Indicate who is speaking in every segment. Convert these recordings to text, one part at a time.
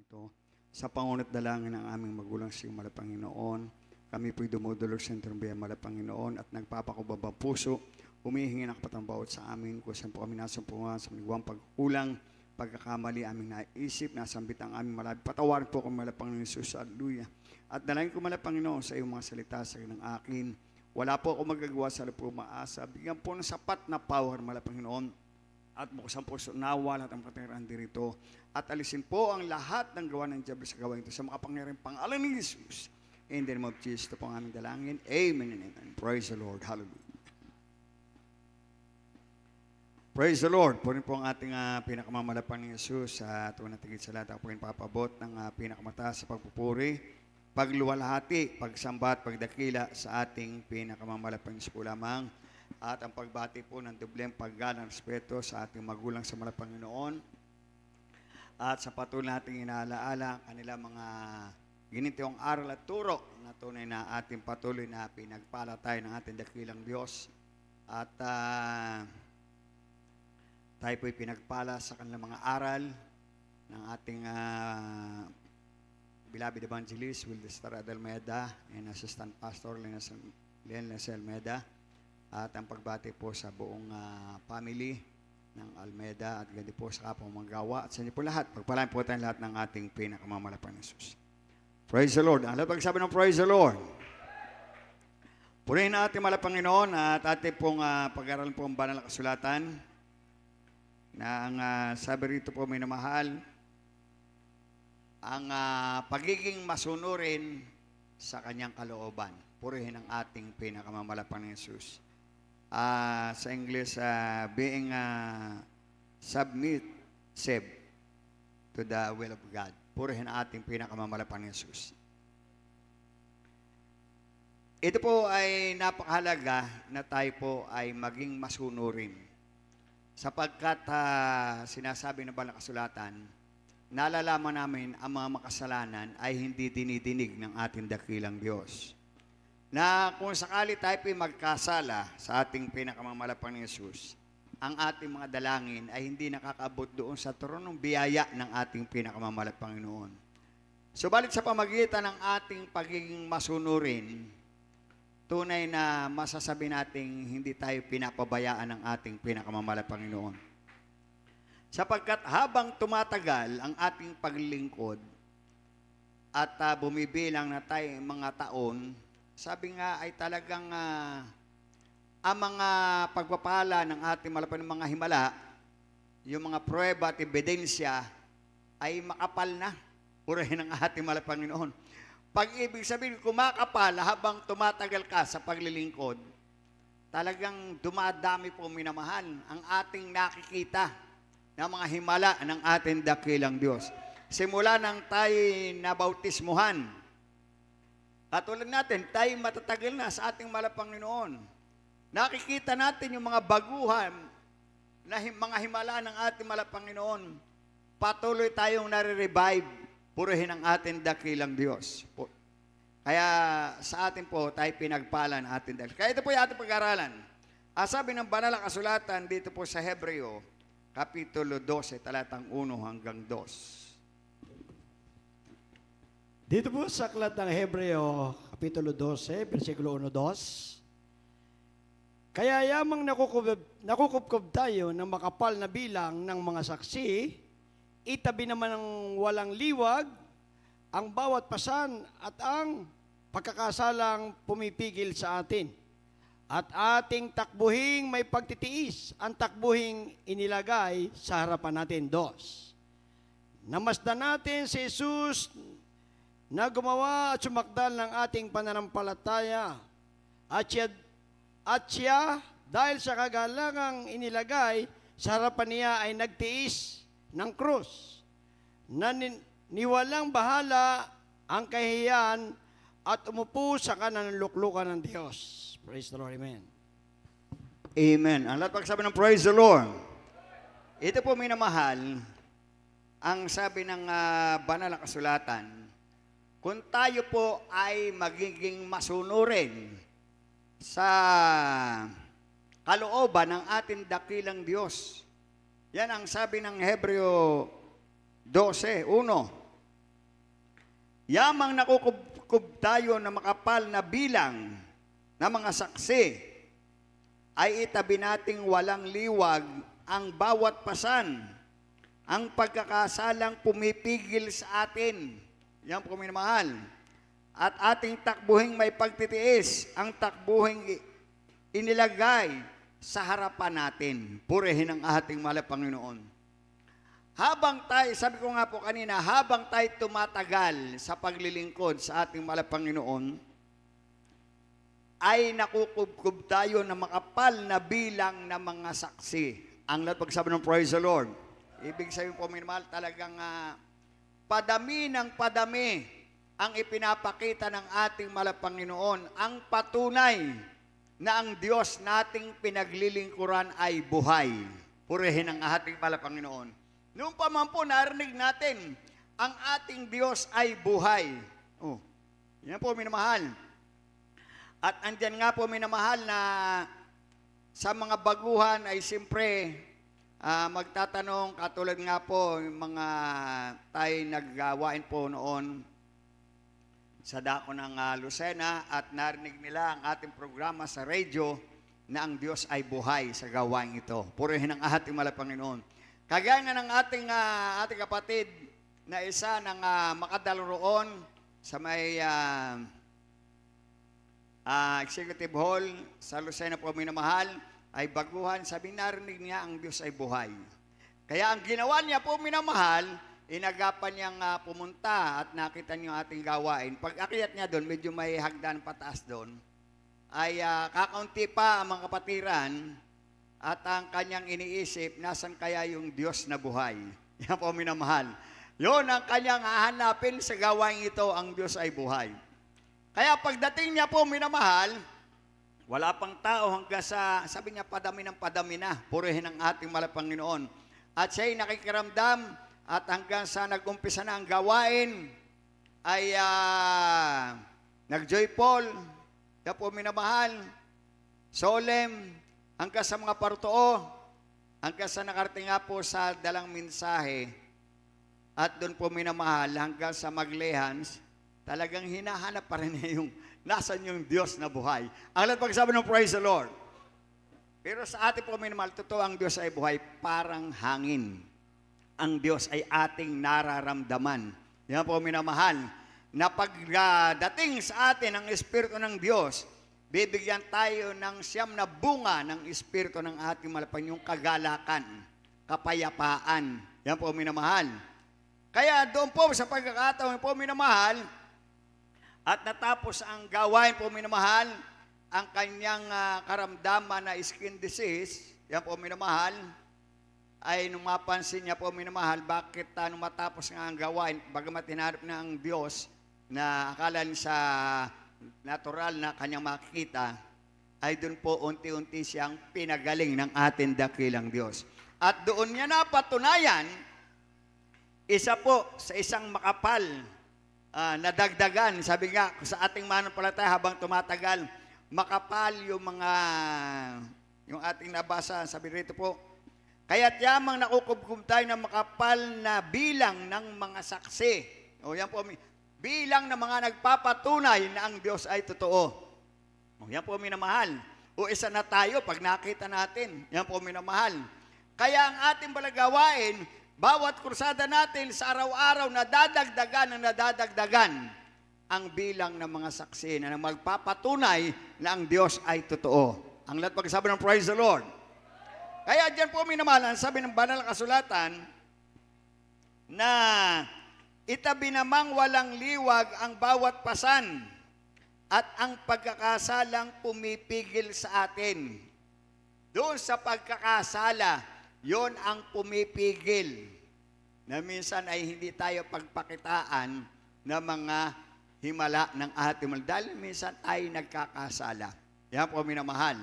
Speaker 1: ito. Sa pangunat dalangin ng aming magulang si Mala Panginoon, kami po'y dumudulog sa interbiya Mala Panginoon at nagpapakubabang puso, humihingi ng kapatambawat sa amin kung saan po kami nasumpungan sa manigwang pagkulang, pagkakamali aming naisip, nasambit ang aming malabi. Patawarin po kami Mala Panginoon Jesus, hallelujah. At dalangin ko Mala Panginoon sa iyong mga salita sa ng akin. Wala po ako magagawa sa po umaasa. Bigyan po ng sapat na power Mala Panginoon. At buksan po sa nawa lahat ang katangian dito. At alisin po ang lahat ng gawa ng Diablo sa gawain ito sa makapangyarang pangalan ni Jesus. In the name of Jesus, ito po ang aming dalangin. Amen and amen. Praise the Lord. Hallelujah. Praise the Lord. Po rin po ang ating pinakamamalapang ni Jesus sa tuwan na tigit sa lahat. Ako po yung papabot ng pinakamataas sa pagpupuri, pagluwalhati, pagsambat, pagdakila sa ating pinakamamalapang Diyos po lamang. At ang pagbati po ng dobleng paggalang respeto sa ating magulang sa Mala Panginoon. At sa patuloy nating inaalaala kanila mga ginitiwang aral at turo na tunay na ating patuloy na pinagpala tayo ng ating dakilang Diyos. At tayo po'y pinagpala sa kanilang mga aral ng ating beloved evangelist Wildestar Almeida and Assistant Pastor Leonel Almeida. At ang pagbati po sa buong family ng Almeida at ganito po sa kapwa magawa at sa inyo po lahat. Pagpalain po tayo lahat ng ating pinakamamalapang Jesus. Praise the Lord. Ang lahat pagsabi ng praise the Lord. Purihin natin Mala Panginoon at ating pong pag-aral po ang banal na kasulatan na ang sabi rito po may namahal ang pagiging masunurin sa kanyang kalooban. Purihin ang ating pinakamamalapang Jesus. Sa English, being submissive to the will of God. Purihin ang ating pinakamamalapang Jesus. Ito po ay napakahalaga na tayo po ay maging masunurin. Sapagkat sinasabi ng banal na kasulatan, nalalaman namin ang mga makasalanan ay hindi dinidinig ng ating dakilang Diyos. Na kung sakali tayo magkasala sa ating pinakamamalapang ni Jesus, ang ating mga dalangin ay hindi nakakaabot doon sa tronong biyaya ng ating pinakamamalapang Panginoon. Subalit sa pamagitan ng ating pagiging masunurin, tunay na masasabi nating hindi tayo pinapabayaan ng ating pinakamamalapang Panginoon. Sapagkat habang tumatagal ang ating paglilingkod at bumibilang na tayo mga taon, sabi nga ay talagang ang mga pagpapala ng ating malapang mga himala, yung mga prueba at ebidensya ay makapal na. Purihin ang ating malapang Panginoon. Pag ibig sabihin, kumakapal habang tumatagal ka sa paglilingkod, talagang dumadami po minamahal ang ating nakikita ng mga himala ng ating dakilang Diyos. Simula nang tayo nabautismuhan, katulad natin, tayo matatagal na sa ating Panginoon. Nakikita natin yung mga baguhan na mga himala ng ating Panginoon. Patuloy tayong nare-revive. Purihin ang ating dakilang Diyos. Kaya sa atin po, tayo pinagpala ng ating dakilang. Kaya ito po yung ating pag-aralan. Sabi ng banal na kasulatan dito po sa Hebreo, Kapitulo 12, talatang 1 hanggang 2.
Speaker 2: Dito po sa aklat ng Hebreo, Kapitulo 12, versikulo 1-2. Kaya yamang nakukupkob tayo ng makapal na bilang ng mga saksi, itabi naman ng walang liwag, ang bawat pasan at ang pagkakasalang pumipigil sa atin. At ating takbuhing may pagtitiis, ang takbuhing inilagay sa harapan natin. 2. Namasdan natin si Jesus na gumawa at sumakdal ng ating pananampalataya. At siya, dahil sa kagalangang inilagay, sa harapan niya ay nagtiis ng krus. Niwalang bahala ang kahihiyan at umupo sa kanan ng luklukan ng Diyos. Praise the Lord, amen.
Speaker 1: Amen. Ang lahat pagsabi ng praise the Lord. Ito po minamahal, ang sabi ng banal na kasulatan, kung tayo po ay magiging masunurin sa kalooban ng ating dakilang Diyos. Yan ang sabi ng Hebreo 12:1. Yamang nakukubkob tayo na makapal na bilang na mga saksi, ay itabi nating walang liwag ang bawat pasan, ang pagkakasalang pumipigil sa atin. Yan po minamahal. At ating takbuhing may pagtitiis, ang takbuhing inilagay sa harapan natin. Purihin ang ating mahal na Panginoon. Habang tayo, sabi ko nga po kanina, habang tayo tumatagal sa paglilingkod sa ating mahal na Panginoon, ay nakukubkob tayo na makapal na bilang na mga saksi. Ang lahat pagsabi ng praise the Lord. Ibig sabihin po, minamahal, talagang padami ng padami ang ipinapakita ng ating mahal na Panginoon. Ang patunay na ang Diyos nating pinaglilingkuran ay buhay. Purihin ang ating mahal na Panginoon. Noong pa man po narinig natin, ang ating Diyos ay buhay. Oh, yan po minamahal. At andyan nga po minamahal na sa mga baguhan ay siyempre magtatanong, katulad nga po yung mga tayo naggawain po noon sa dako ng Lucena at narinig nila ang ating programa sa radio na ang Diyos ay buhay sa gawain ito. Purihin ang ating mahal na Panginoon. Kagaya nga ng ating kapatid na isa ng makadaloroon sa may Executive Hall sa Lucena po minamahal, ay baguhan, sabi narinig niya ang Diyos ay buhay. Kaya ang ginawa niya po minamahal, inagapan niyang pumunta at nakita niyo ating gawain. Pag akyat niya doon, medyo may hagdan pataas doon, ay kakaunti pa ang mga kapatiran at ang kanyang iniisip, nasan kaya yung Diyos na buhay? Yan po minamahal. Yun ang kanyang hahanapin sa gawain ito, ang Diyos ay buhay. Kaya pagdating niya po minamahal, wala pang tao hanggang sa, sabi niya, padami ng padami na. Purihin ang ating mahal na Panginoon. At siya'y nakikiramdam at hanggang sa nag-umpisa na ang gawain, ay nag-joyful, kaya po minamahal, solemn, hanggang sa mga parutoo, hanggang sa nakarating nga po sa dalang mensahe, at doon po minamahal, hanggang sa maglehans, talagang hinahanap pa rin niya yung nasan yung Diyos na buhay. Ang lahat pagsabi ng praise the Lord. Pero sa ating po minamahal, totoo ang Diyos ay buhay, parang hangin. Ang Diyos ay ating nararamdaman. Yan po minamahal, na pagdating sa atin ang Espiritu ng Diyos, bibigyan tayo ng siyam na bunga ng Espiritu ng ating malapan, yung kagalakan, kapayapaan. Yan po minamahal. Kaya doon po sa pagkakataon po minamahal, at natapos ang gawain po minamahal, ang kanyang karamdaman na skin disease, yan po minamahal, ay nung mapansin niya po minamahal, bakit nung matapos nga ang gawain, bagamat hinarap na ang Diyos, na akala sa natural na kanyang makikita, ay doon po unti-unti siyang pinagaling ng ating dakilang Diyos. At doon niya napatunayan, isa po sa isang makapal, nadagdagan, sabi nga sa ating mananampalataya habang tumatagal, makapal yung ating nabasa, sabi rito po, kaya't yamang nakukubkob tayo ng makapal na bilang ng mga saksi. O yan po, bilang ng mga nagpapatunay na ang Diyos ay totoo. O yan po minamahal. O isa na tayo pag nakita natin. Yan po minamahal. Kaya ang ating balagawain, bawat kursada natin sa araw-araw nadadagdagan ang bilang ng mga saksi na magpapatunay na ang Diyos ay totoo. Ang lahat pagsabi ng praise the Lord. Kaya dyan po minamahal, sabi ng banal na kasulatan na itabi namang walang liwag ang bawat pasan at ang pagkakasalang pumipigil sa atin. Doon sa pagkakasala, yon ang pumipigil na minsan ay hindi tayo pagpakitaan ng mga himala ng ating mahal. Dahil minsan ay nagkakasala. Yan po minamahal.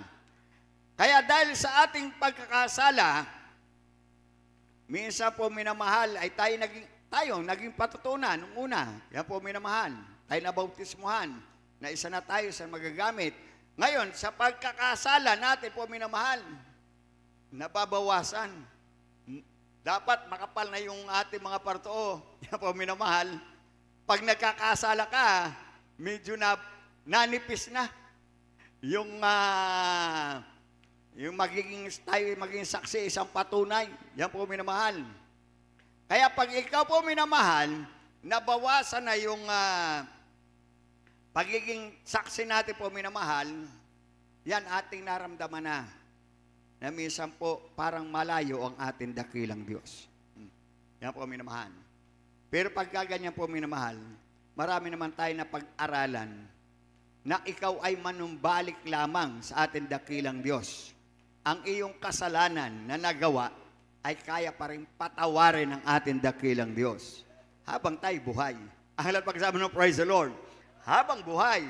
Speaker 1: Kaya dahil sa ating pagkakasala, minsan po minamahal ay tayo naging patutunan nung una. Yan po minamahal. Tayo nabautismuhan na isa na tayo sa magagamit. Ngayon, sa pagkakasala natin po minamahal, nababawasan. Dapat makapal na yung ating mga parto. Yan po minamahal. Pag nagkakasala ka, medyo nanipis na yung magiging saksi, isang patunay. Yan po minamahal. Kaya pag ikaw po minamahal, nabawasan na yung pagiging saksi natin po minamahal, yan ating naramdaman na minsan po parang malayo ang ating dakilang Diyos. Yan po minamahal. Pero pagka ganyan po minamahal, marami naman tayo na pag-aralan na ikaw ay manumbalik lamang sa ating dakilang Diyos. Ang iyong kasalanan na nagawa ay kaya pa rin patawarin ng ating dakilang Diyos. Habang tayo buhay. Ang halat pagkasama ng praise the Lord. Habang buhay.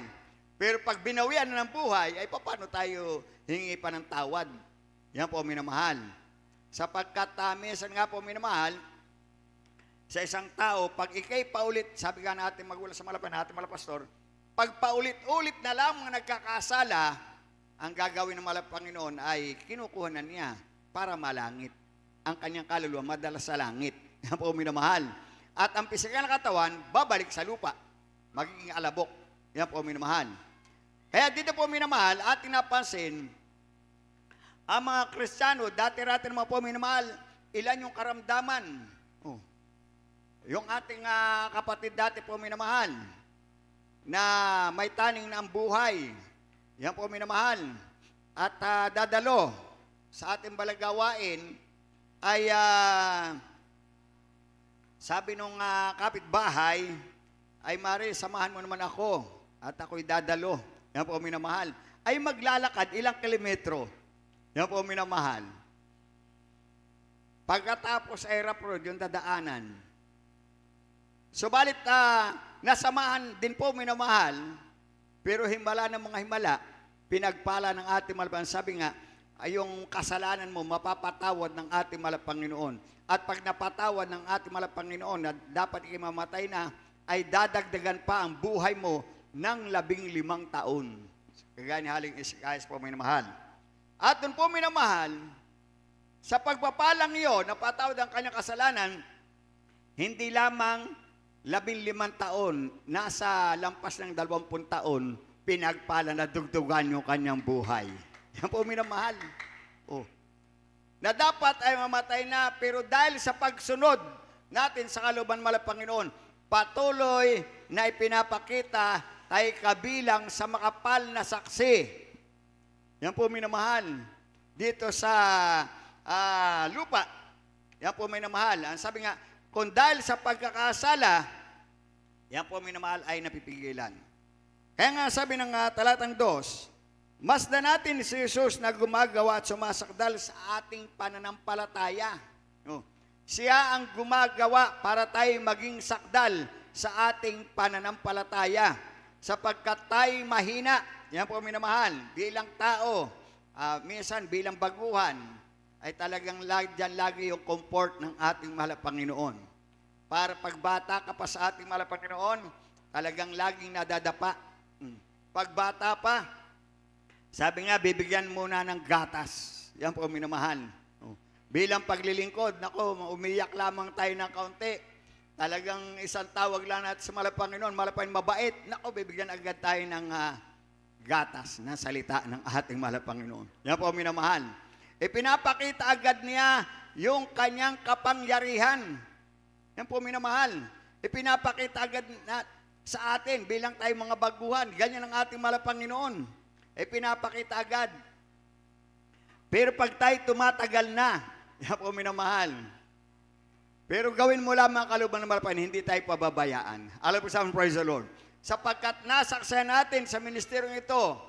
Speaker 1: Pero pag binawian na ng buhay, ay paano tayo hingi pa ng tawad? Yan po minamahal. Sapagkat minsan nga po minamahal, sa isang tao, pag ikay paulit, sabi nga natin magulang sa natin pastor, pag paulit-ulit na lamang nagkakasala, ang gagawin ng Panginoon ay kinukuha na niya para malangit. Ang kanyang kaluluwa madala sa langit. Yan po minamahal. At ang pisikal na katawan, babalik sa lupa. Magiging alabok. Yan po minamahal. Kaya dito po minamahal, ating napansin, ang mga Kristiyano, dati-rati naman po minamahal, ilan yung karamdaman. Yung ating kapatid dati po minamahal, na may taning na ang buhay. Yan po minamahal. At dadalo sa ating balagawain ay sabi nung kapitbahay, ay Mari, samahan mo naman ako at ako'y dadalo. Yan po minamahal. Ay maglalakad ilang kilometro. Yan po minamahal. Pagkatapos ay rough road, yung dadaanan. Subalit, nasamahan din po minamahal, pero himala ng mga himala, pinagpala ng ating malapang. Sabi nga, ay yung kasalanan mo, mapapatawad ng ating Panginoon. At pag napatawad ng ating Panginoon, na dapat imamatay na, ay dadagdagan pa ang buhay mo ng 15 taon. Kagaya ni Haling Isikayas po minamahal. At doon po minamahal, sa pagpapalang iyon, napatawad ang kanyang kasalanan, hindi lamang 15 taon, nasa lampas ng 20 taon, pinagpala na dugdugan yung kanyang buhay. Yan po minamahal. Na dapat ay mamatay na, pero dahil sa pagsunod natin sa kalooban ng Panginoon, patuloy na ipinapakita tayo kabilang sa makapal na saksi. Yan po minamahal. Dito sa lupa, yan po minamahal. Ang sabi nga, kung dahil sa pagkakasala, yan po minamahal ay napipigilan. Kaya nga sabi ng talatang 2, masdan natin si Jesus na gumagawa at sumasakdal sa ating pananampalataya. Siya ang gumagawa para tayo maging sakdal sa ating pananampalataya. Sapagkat tayo mahina, yan po minamahal, bilang tao, minsan bilang baguhan, ay talagang lagi yung comfort ng ating mahal Panginoon. Para pagbata ka pa sa ating mahal Panginoon, talagang laging nadadapa. Pagbata pa, sabi nga, bibigyan muna ng gatas. Yan po minamahal. Bilang paglilingkod, nako, umiyak lamang tayo ng kaunti. Talagang isang tawag lang natin sa mahal Panginoon, mahal Panginoon, mabait. Nako, bibigyan agad tayo ng gatas na salita ng ating mahal Panginoon. Yan po minamahal. Ipinapakita agad niya yung kanyang kapangyarihan. Yan po minamahal. Ipinapakita agad sa atin bilang tayo mga baguhan. Ganyan ang ating mahal Panginoon. Ipinapakita agad. Pero pag tayo tumatagal na, yan po minamahal. Pero gawin mo lamang kalooban ng mahal Panginoon, hindi tayo pababayaan. Alam po sa amin, praise the Lord. Sapagkat nasaksayan natin sa ministeryong ito,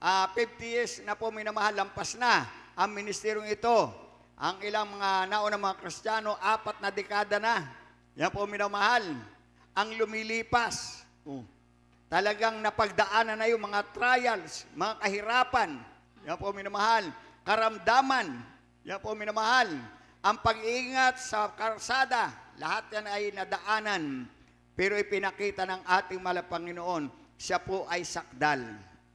Speaker 1: 50 years na po minamahal, lampas na ang ministeryong ito. Ang ilang mga naunang mga Kristiyano, 4 na dekada na. Yan po minamahal. Ang lumilipas. Talagang napagdaanan na yung mga trials, mga kahirapan. Yan po minamahal. Karamdaman. Yan po minamahal. Ang pag-iingat sa karsada, lahat yan ay nadaanan. Pero ipinakita ng ating mahal Panginoon, siya po ay sakdal.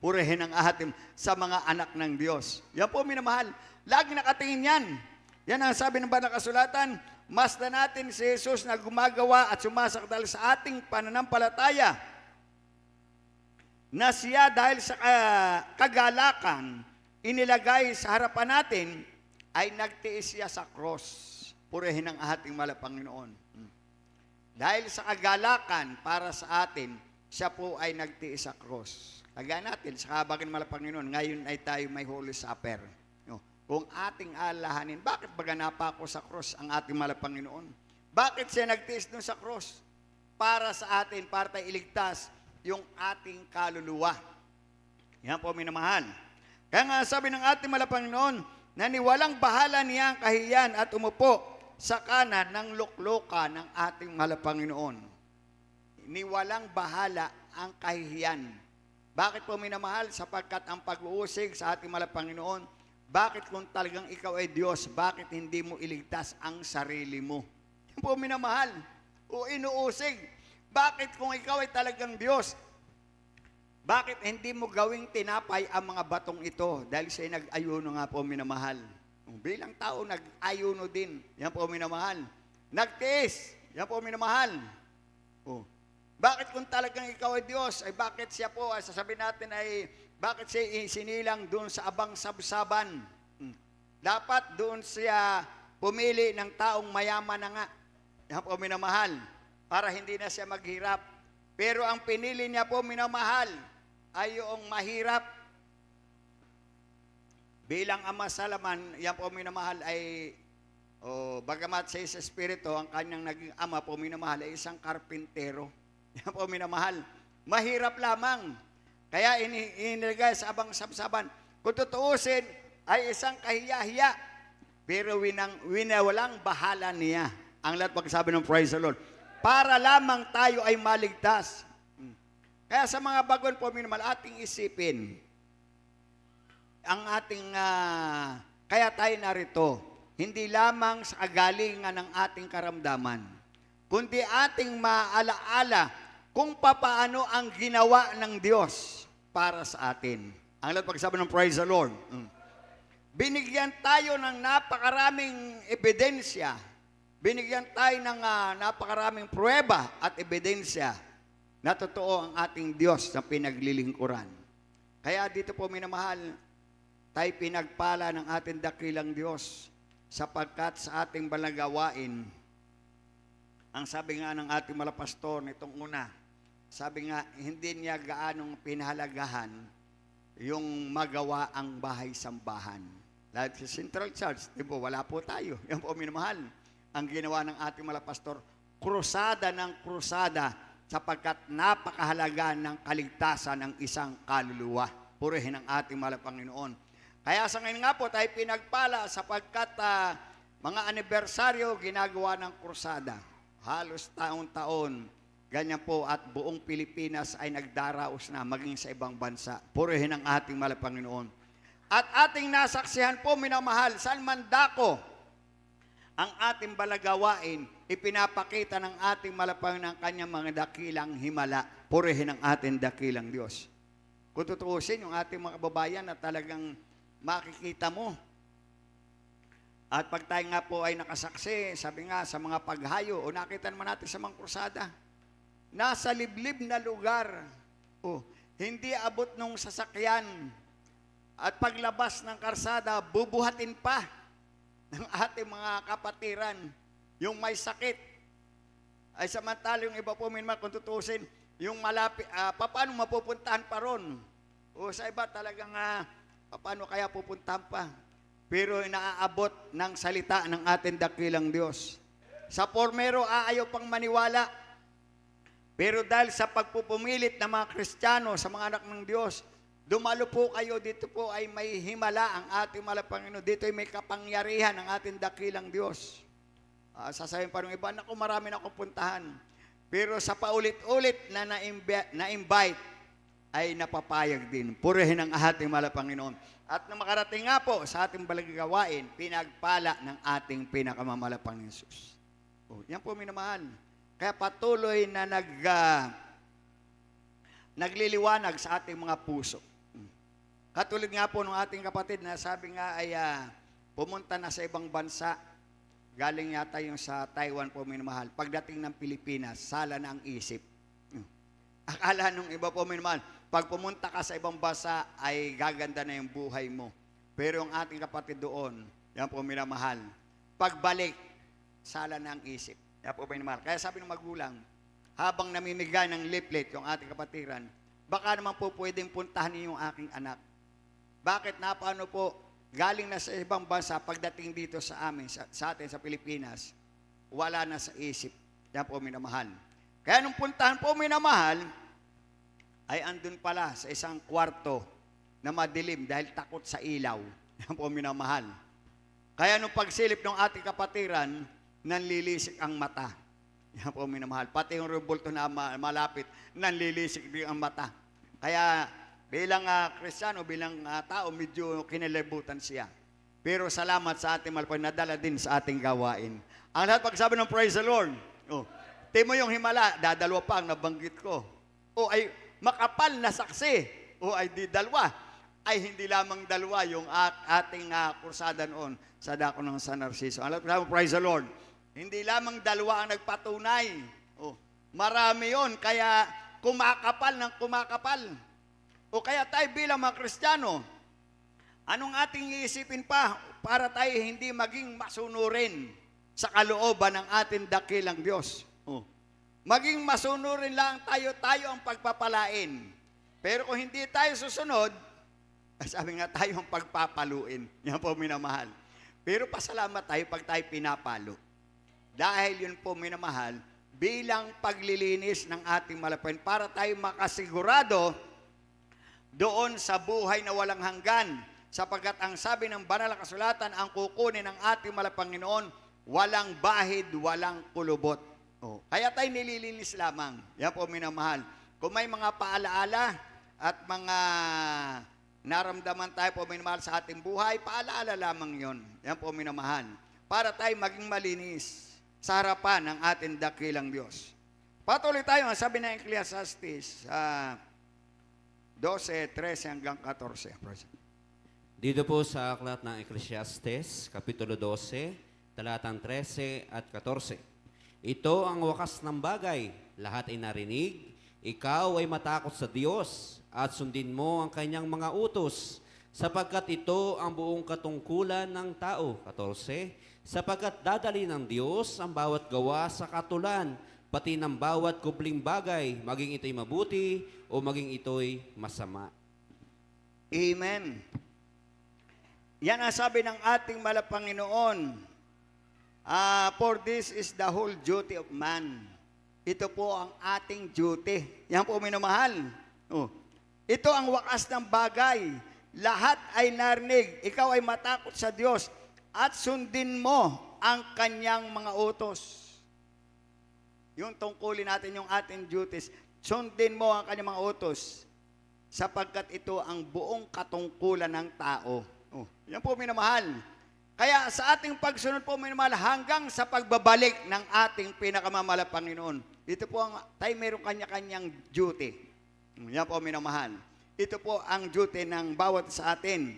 Speaker 1: Purihin ang ating sa mga anak ng Diyos. Yan po minamahal. Lagi nakatingin yan. Yan ang sabi ng banal na kasulatan, masdan natin si Jesus na gumagawa at sumasakdal sa ating pananampalataya na siya dahil sa kagalakan inilagay sa harapan natin ay nagtiis siya sa cross. Purihin ang ating mahal na Panginoon. Dahil sa kagalakan para sa atin, siya po ay nagtiis sa cross. Kagaya natin, sa kabagan mahal na Panginoon, ngayon ay tayo may Holy Supper. No? Kung ating alahanin, bakit ba ganapa ako sa cross ang ating mahal na Panginoon? Bakit siya nagtiis dun sa cross? Para sa atin, para tayo iligtas yung ating kaluluwa. Yan po, minamahal. Kaya nga sabi ng ating mahal na Panginoon, na niwalang bahala niya ang kahiyan at umupo sa kanan ng lukluka ng ating mahal na Panginoon. Niwalang bahala ang kahihiyan. Bakit po minamahal? Sapagkat ang pag-uusig sa ating mahal na Panginoon, bakit kung talagang ikaw ay Diyos, bakit hindi mo iligtas ang sarili mo? Yan po minamahal. O inuusig. Bakit kung ikaw ay talagang Diyos, bakit hindi mo gawing tinapay ang mga batong ito? Dahil siya nag-ayuno nga po minamahal. Bilang tao, nag-ayuno din. Yan po minamahal. Nagtiis. Yan po minamahal. Oh. Bakit kung talagang ikaw ay Diyos, ay bakit siya po, ay sasabihin natin ay, bakit siya isinilang doon sa abang sabsaban? Dapat doon siya pumili ng taong mayaman na nga. Yan po minamahal. Para hindi na siya maghirap. Pero ang pinili niya po minamahal ay yung mahirap. Bilang ama sa laman, yan po minamahal ay, bagamat sa Espiritu, ang kanyang naging ama po minamahal ay isang karpintero. Yan po minamahal. Mahirap lamang. Kaya inilagay sa abang sabsaban. Kung tutuusin, ay isang kahiya-hiya. Pero winawalang bahala niya. Ang lahat pagsabi ng praise the Lord. Para lamang tayo ay maligtas. Kaya sa mga bagon po minamahal, ating isipin, ang ating, kaya tayo narito, hindi lamang sa kagalingan ng ating karamdaman, kundi ating maalaala kung papaano ang ginawa ng Diyos para sa atin. Ang lahat pagsabi ng praise the Lord. Binigyan tayo ng napakaraming ebidensya, binigyan tayo ng napakaraming pruweba at ebidensya na totoo ang ating Diyos na pinaglilingkuran. Kaya dito po minamahal, tayo pinagpala ng ating dakilang Diyos sapagkat sa ating balagawain, ang sabi nga ng ating malapastor nitong una, sabi nga, hindi niya gaanong pinahalagahan yung magawa ang bahay-sambahan. Dahil sa Central Church, di ba, wala po tayo. Yan po minamahal. Ang ginawa ng ating malapastor, krusada ng krusada sapagkat napakahalaga ng kaligtasan ng isang kaluluwa. Purihin ang ating mahal na Panginoon. Kaya sa ngayon nga po, tayo pinagpala sapagkat mga anibersaryo ginagawa ng krusada. Halos taon-taon, ganyan po, at buong Pilipinas ay nagdaraos na maging sa ibang bansa. Purihin ang ating mahal na Panginoon. At ating nasaksihan po, minamahal, saan man dako ang ating balagawain, ipinapakita ng ating mahal na Panginoon ang kanyang mga dakilang himala. Purihin ang ating dakilang Diyos. Kung tutuusin, yung ating mga kababayan na talagang makikita mo. At pag tayo nga po ay nakasaksi, sabi nga sa mga paghayo, o nakita naman natin sa mga krusada, nasa liblib na lugar, hindi abot nung sasakyan, at paglabas ng karsada, bubuhatin pa ng ating mga kapatiran, yung may sakit. Ay samantala yung iba po minman, kung tutusin, yung malapit, paano mapupuntahan pa ron? O sa iba talagang, paano kaya pupuntahan pa? Pero naaabot ng salita ng ating dakilang Diyos. Sa pormero, ayaw pang maniwala. Pero dahil sa pagpupumilit ng mga Kristiyano, sa mga anak ng Diyos, dumalo po kayo, dito po ay may himala ang ating mahal na Panginoon. Dito ay may kapangyarihan ng ating dakilang Diyos. Sasabihin pa ng iba, naku, marami na akong puntahan. Pero sa paulit-ulit na na-invite, ay napapayag din. Purihin ang ating mahal na Panginoon. At na makarating nga po sa ating balagawain, pinagpala ng ating pinakamamahal na Panginoon Jesus. Yan po minamahal. Kaya patuloy na nagliliwanag sa ating mga puso. Katulad nga po ng ating kapatid na sabi nga ay pumunta na sa ibang bansa. galing yata yung sa Taiwan po, minamahal. Pagdating ng Pilipinas, sala na ang isip. Akala nung iba po, minamahal, pag pumunta ka sa ibang bansa, ay gaganda na yung buhay mo. Pero yung ating kapatid doon, yan po, minamahal, pagbalik, sala na ang isip. Yan po, minamahal. Kaya sabi ng magulang, habang namimigay ng leaflet yung ating kapatiran, baka naman po pwedeng puntahan niyo yung aking anak. Bakit na paano po, galing na sa ibang bansa, pagdating dito sa amin, sa atin sa Pilipinas, wala na sa isip. Yan po, minamahal. Kaya nung puntahan po, minamahal, ay andun pala sa isang kwarto na madilim dahil takot sa ilaw. Yan po, minamahal. Kaya nung pagsilip ng ating kapatiran, nanlilisik ang mata. Yan po, minamahal. Pati yung rebulto na malapit, nanlilisik din ang mata. Kaya bilang Kristiyano, bilang tao, medyo kinalibutan siya. Pero salamat sa ating malapit, nadala din sa ating gawain. Ang lahat pagsabi ng praise the Lord, timo yung himala, dadalwa pa ang nabanggit ko. O ay makapal na saksi, o ay di dalawa. Ay hindi lamang dalawa yung ating kursada noon sa dako ng San Narciso. Ang lahat pagsabi, praise the Lord. Hindi lamang dalawa ang nagpatunay. Marami yon, kaya kumakapal ng kumakapal. O kaya tayo bilang mga Kristiyano, anong ating iisipin pa para tayo hindi maging masunurin sa kalooban ng ating dakilang Diyos? Maging masunurin lang tayo ang pagpapalain. Pero kung hindi tayo susunod, sabi nga tayo ang pagpapaluin. Yan po, minamahal. Pero pasalamat tayo pag tayo pinapalo. Dahil yun po, minamahal, bilang paglilinis ng ating malapin para tayo makasigurado doon sa buhay na walang hanggan, sapagkat ang sabi ng banal na kasulatan, ang kukunin ng ating Panginoon, walang bahid, walang kulubot. Kaya tayo nililinis lamang. Yan po, minamahal. Kung may mga paalaala at mga naramdaman tayo po, minamahal, sa ating buhay, paalaala lamang yon. Yan po, minamahal. Para tayo maging malinis sa harapan ng ating dakilang Diyos. Patuloy tayo, ang sabi ng Ecclesiastes, 12:13 hanggang 14.
Speaker 3: Dito po sa aklat ng Ecclesiastes, Kapitulo 12, talatang 13 at 14. Ito ang wakas ng bagay, lahat ay narinig, ikaw ay matakot sa Diyos at sundin mo ang kanyang mga utos, sapagkat ito ang buong katungkulan ng tao. 14, sapagkat dadali ng Diyos ang bawat gawa sa katulan, pati ng bawat kubling bagay, maging ito'y mabuti o maging ito'y masama.
Speaker 1: Amen. Yan ang sabi ng ating Panginoon. For this is the whole duty of man. Ito po ang ating duty. Yan po, minamahal. Ito ang wakas ng bagay. Lahat ay narinig. Ikaw ay matakot sa Diyos at sundin mo ang kanyang mga utos. Yung tungkulin natin yung ating duties, sundin mo ang kanyang mga utos sapagkat ito ang buong katungkulan ng tao. Yan po, minamahal. Kaya sa ating pagsunod po, minamahal, hanggang sa pagbabalik ng ating pinakamamahal Panginoon. Ito po ang, tayo mayroong kanya-kanyang duty. Yan po, minamahal. Ito po ang duty ng bawat sa atin.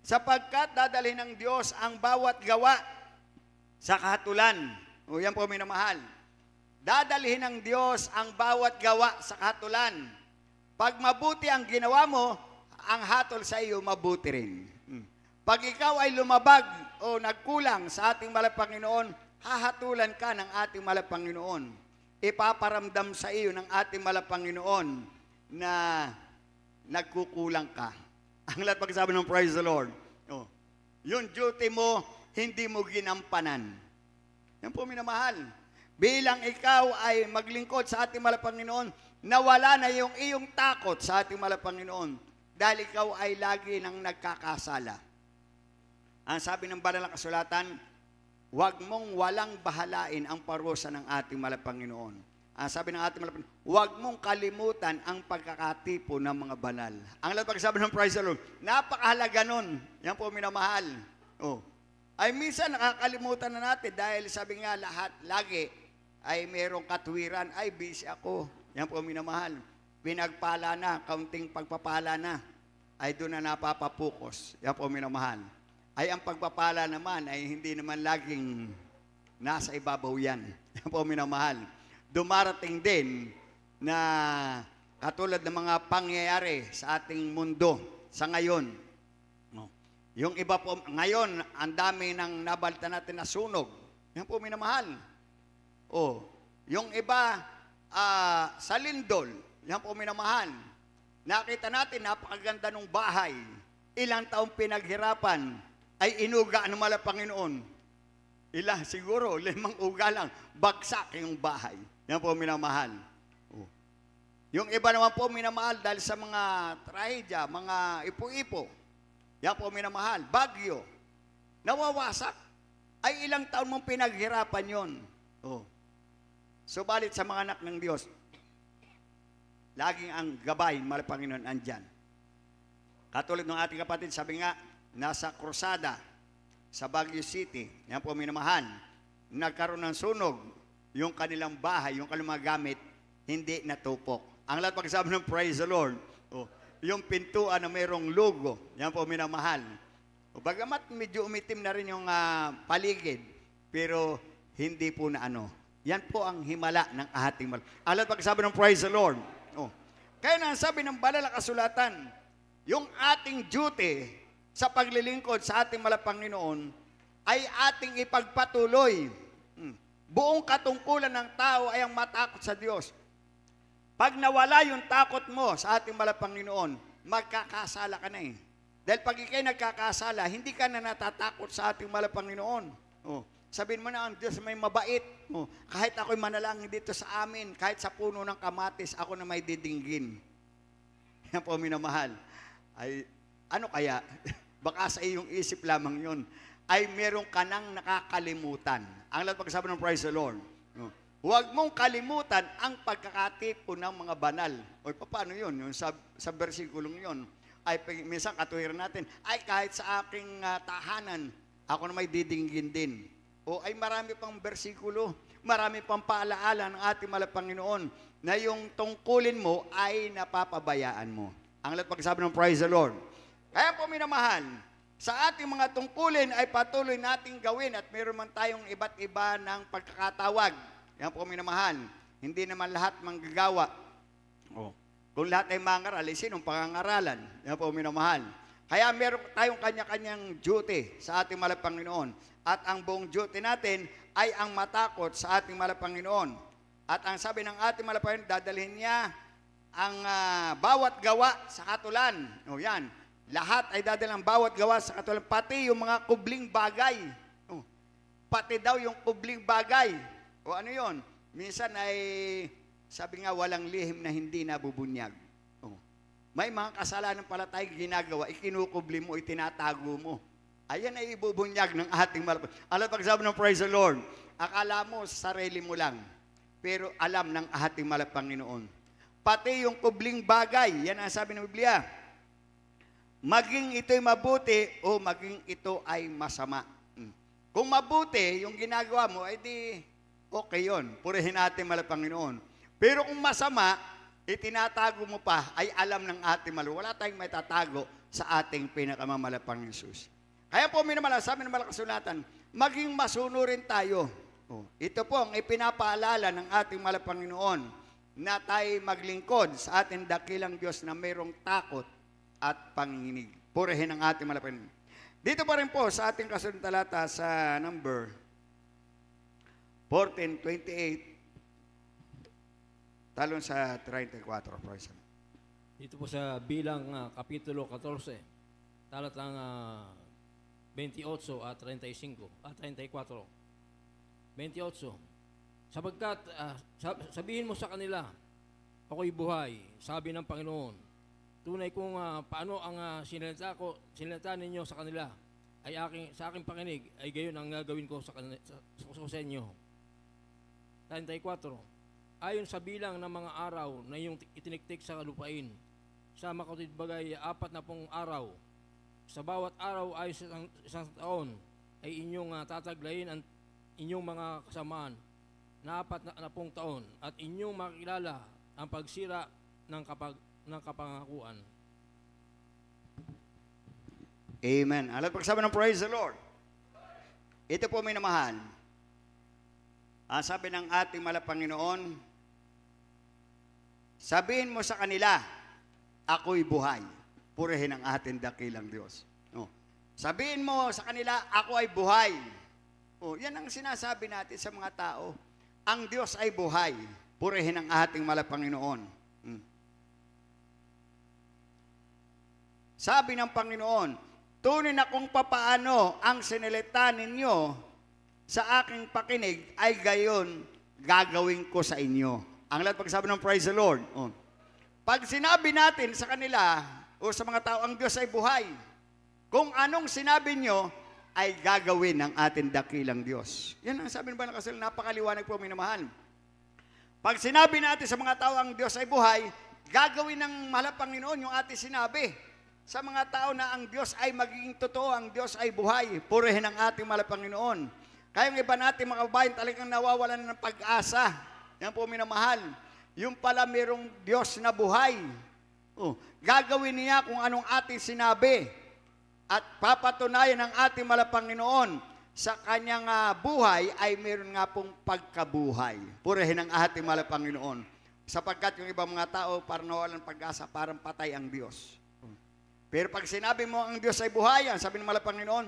Speaker 1: Sapagkat dadalhin ng Diyos ang bawat gawa sa kahatulan. Yan po, minamahal. Dadalhin ng Diyos ang bawat gawa sa kahatulan. Pag mabuti ang ginawa mo, ang hatol sa iyo mabuti rin. Pag ikaw ay lumabag o nagkulang sa ating Panginoon, hahatulan ka ng ating Panginoon. Ipaparamdam sa iyo ng ating Panginoon na nagkukulang ka. Ang lahat pagsabi ng praise the Lord. Yung duty mo, hindi mo ginampanan. Yan po, minamahal. Bilang ikaw ay maglingkod sa ating Panginoon, nawala na yung iyong takot sa ating Panginoon dahil ikaw ay lagi nang nagkakasala. Ang sabi ng banal na kasulatan, huwag mong walang bahalain ang parusa ng ating Panginoon. Ang sabi ng ating Panginoon, huwag mong kalimutan ang pagkakatipo ng mga banal. Ang lahat pagsabi ng praise the Lord, napakahalaga nun. Yan po, minamahal. Ay minsan nakakalimutan na natin dahil sabi nga lahat, lagi ay merong katwiran, ay busy ako. Yan po, minamahal. Pinagpala na, kaunting pagpapala na, ay doon na napapapukos. Yan po, minamahal. Ay ang pagpapala naman ay hindi naman laging nasa ibabaw yan. Yan po minamahal. Dumarating din na katulad ng mga pangyayari sa ating mundo sa ngayon. No. Yung iba po, ngayon, ang dami ng nabalita natin na sunog. Yan po minamahal. Oh, yung iba sa lindol, yan po minamahal. Nakita natin, napakaganda ng bahay. Ilang taong pinaghirapan ay inuga ng mala Panginoon. Siguro, 5 uga lang, bagsak yung bahay. Yan po minamahal. Oh. Yung iba naman po minamahal dahil sa mga trahedya, mga ipo-ipo. Yan po minamahal. Bagyo. Nawawasak. Ay ilang taon mong pinaghirapan yon. Oh. Subalit sa mga anak ng Diyos, laging ang gabay, mahal Panginoon, andyan. Katulad ng ating kapatid, sabi nga, nasa krusada sa Baguio City, yan po minamahal, nagkaroon ng sunog, yung kanilang bahay, yung kanilang mga gamit, hindi natupok. Ang lahat pagsabi ng praise the Lord, oh, yung pintuan na mayroong logo, yan po minamahal. O, bagamat medyo umitim na rin yung paligid, pero hindi po na ano. Yan po ang himala ng ating mal. Ang lahat pagsabi ng praise the Lord. Oh. Kaya na sabi ng banal na kasulatan, yung ating duty sa paglilingkod sa ating Panginoon ay ating ipagpatuloy. Buong katungkulan ng tao ay ang matakot sa Diyos. Pag nawala yung takot mo sa ating Panginoon, magkakasala ka na eh. Dahil pag ikay nagkakasala, hindi ka na natatakot sa ating Panginoon. Oh. Sabihin mo na, ang Diyos may mabait. Oh. Kahit ako'y manalangin dito sa amin, kahit sa puno ng kamatis, ako na may didinggin. Yan po minamahal. Ay, ano kaya? Baka sa iyong isip lamang yun, ay meron ka nang nakakalimutan. Ang lahat pagsasabi ng praise the Lord. Huwag mong kalimutan ang pagkakatipon ng mga banal. O paano yun? Yung sa versikulong yun, ay minsan katuwiran natin, ay kahit sa aking tahanan, ako na may didinggin din. O ay marami pang bersikulo, marami pang paalaala ng ating Panginoon na yung tungkulin mo ay napapabayaan mo. Ang lahat pagsasabi ng praise the Lord. Kaya po minamahal, sa ating mga tungkulin ay patuloy nating gawin at meron man tayong iba't iba ng pagkakatawag. Yan po minamahal, hindi naman lahat manggagawa. Oh. Kung lahat ay mangaral, sinong pangangaralan? Yan po minamahal. Kaya meron tayong kanya-kanyang duty sa ating Panginoon. At ang buong duty natin ay ang matakot sa ating Panginoon. At ang sabi ng ating Panginoon, dadalhin niya ang bawat gawa sa katulan. O yan, lahat ay dadalhin ang bawat gawa sa katulan, pati yung mga kubling bagay. O, pati daw yung kubling bagay. O ano yon? Minsan ay, sabi nga, walang lihim na hindi nabubunyag. O, may mga kasalanan pala tayo ginagawa, ikinukubli mo, itinatago mo. Ayan ay ibubunyag ng ating alam pagsabi ng praise the Lord, akala mo sarili mo lang, pero alam ng ating Panginoon. Pati yung kubling bagay, yan ang sabi ng Biblia, maging ito'y mabuti o maging ito ay masama. Kung mabuti yung ginagawa mo, ay di okay yun. Purihin natin Panginoon. Pero kung masama, itinatago mo pa, ay alam ng ating wala tayong may tatago sa ating pinakamamalapang Jesus. Kaya po sabi ng Kasulatan, maging masunurin tayo. Oh, ito po ang ipinapaalala ng ating Panginoon na tayo maglingkod sa ating dakilang Diyos na mayroong takot at panginginig. Purihin ang ating Panginoon. Dito pa rin po sa ating kasunod talata sa number 14:28 talon sa 34.
Speaker 4: Dito po sa Bilang Kapitulo 14, talatang 28 at 35 at 34. 28. Sapagkat sabihin mo sa kanila, ako'y buhay, sabi ng Panginoon. Tunay kung paano ang sinalita ninyo sa kanila ay sa aking pakinig ay gayon ang gagawin ko sa inyo. 34. Ayon sa bilang ng mga araw na iyong itiniktik sa lupain, sa makatwid bagay 40 araw. Sa bawat araw ay isang taon ay inyong tataglayin ang inyong mga kasamaan na 40 taon at inyong makikilala ang pagsira ng kapangakuan.
Speaker 1: Amen. Alam pagsabi ng praise the Lord. Ito po minamahal. Sabi ng ating Malapanginoon, sabihin mo sa kanila, ako'y buhay. Purihin ang ating dakilang Diyos. Oh. Sabihin mo sa kanila, ako ay buhay. Oh, yan ang sinasabi natin sa mga tao. Ang Diyos ay buhay. Purihin ang ating Malapanginoon. Sabi ng Panginoon, tunay na kung papaano ang sinilita ninyo sa aking pakinig ay gayon gagawin ko sa inyo. Ang lahat pagsabi ng praise the Lord. Oh. Pag sinabi natin sa kanila o sa mga tao, ang Diyos ay buhay, kung anong sinabi nyo ay gagawin ng ating dakilang Diyos. Yan ang sabi ng Banal na Kasulatan, napakaliwanag po, minamahal. Pag sinabi natin sa mga tao, ang Diyos ay buhay, gagawin ng mahal na Panginoon yung ating sinabi. Sa mga tao na ang Diyos ay magiging totoo, ang Diyos ay buhay, purihin ang ating mahal na Panginoon. Kaya yung iba natin mga kabayan talagang nawawalan ng pag-asa. Yan po minamahal. Yung pala mayroong Diyos na buhay. Oh, gagawin niya kung anong ating sinabi. At papatunayan ng ating mahal na Panginoon sa kanyang buhay ay mayroon nga pong pagkabuhay. Purihin ang ating mahal na Panginoon. Sapagkat yung ibang mga tao parang nawalan ng pag-asa, parang patay ang Diyos. Pero pag sinabi mo ang Diyos ay buhay, sabi ng mahal na Panginoon,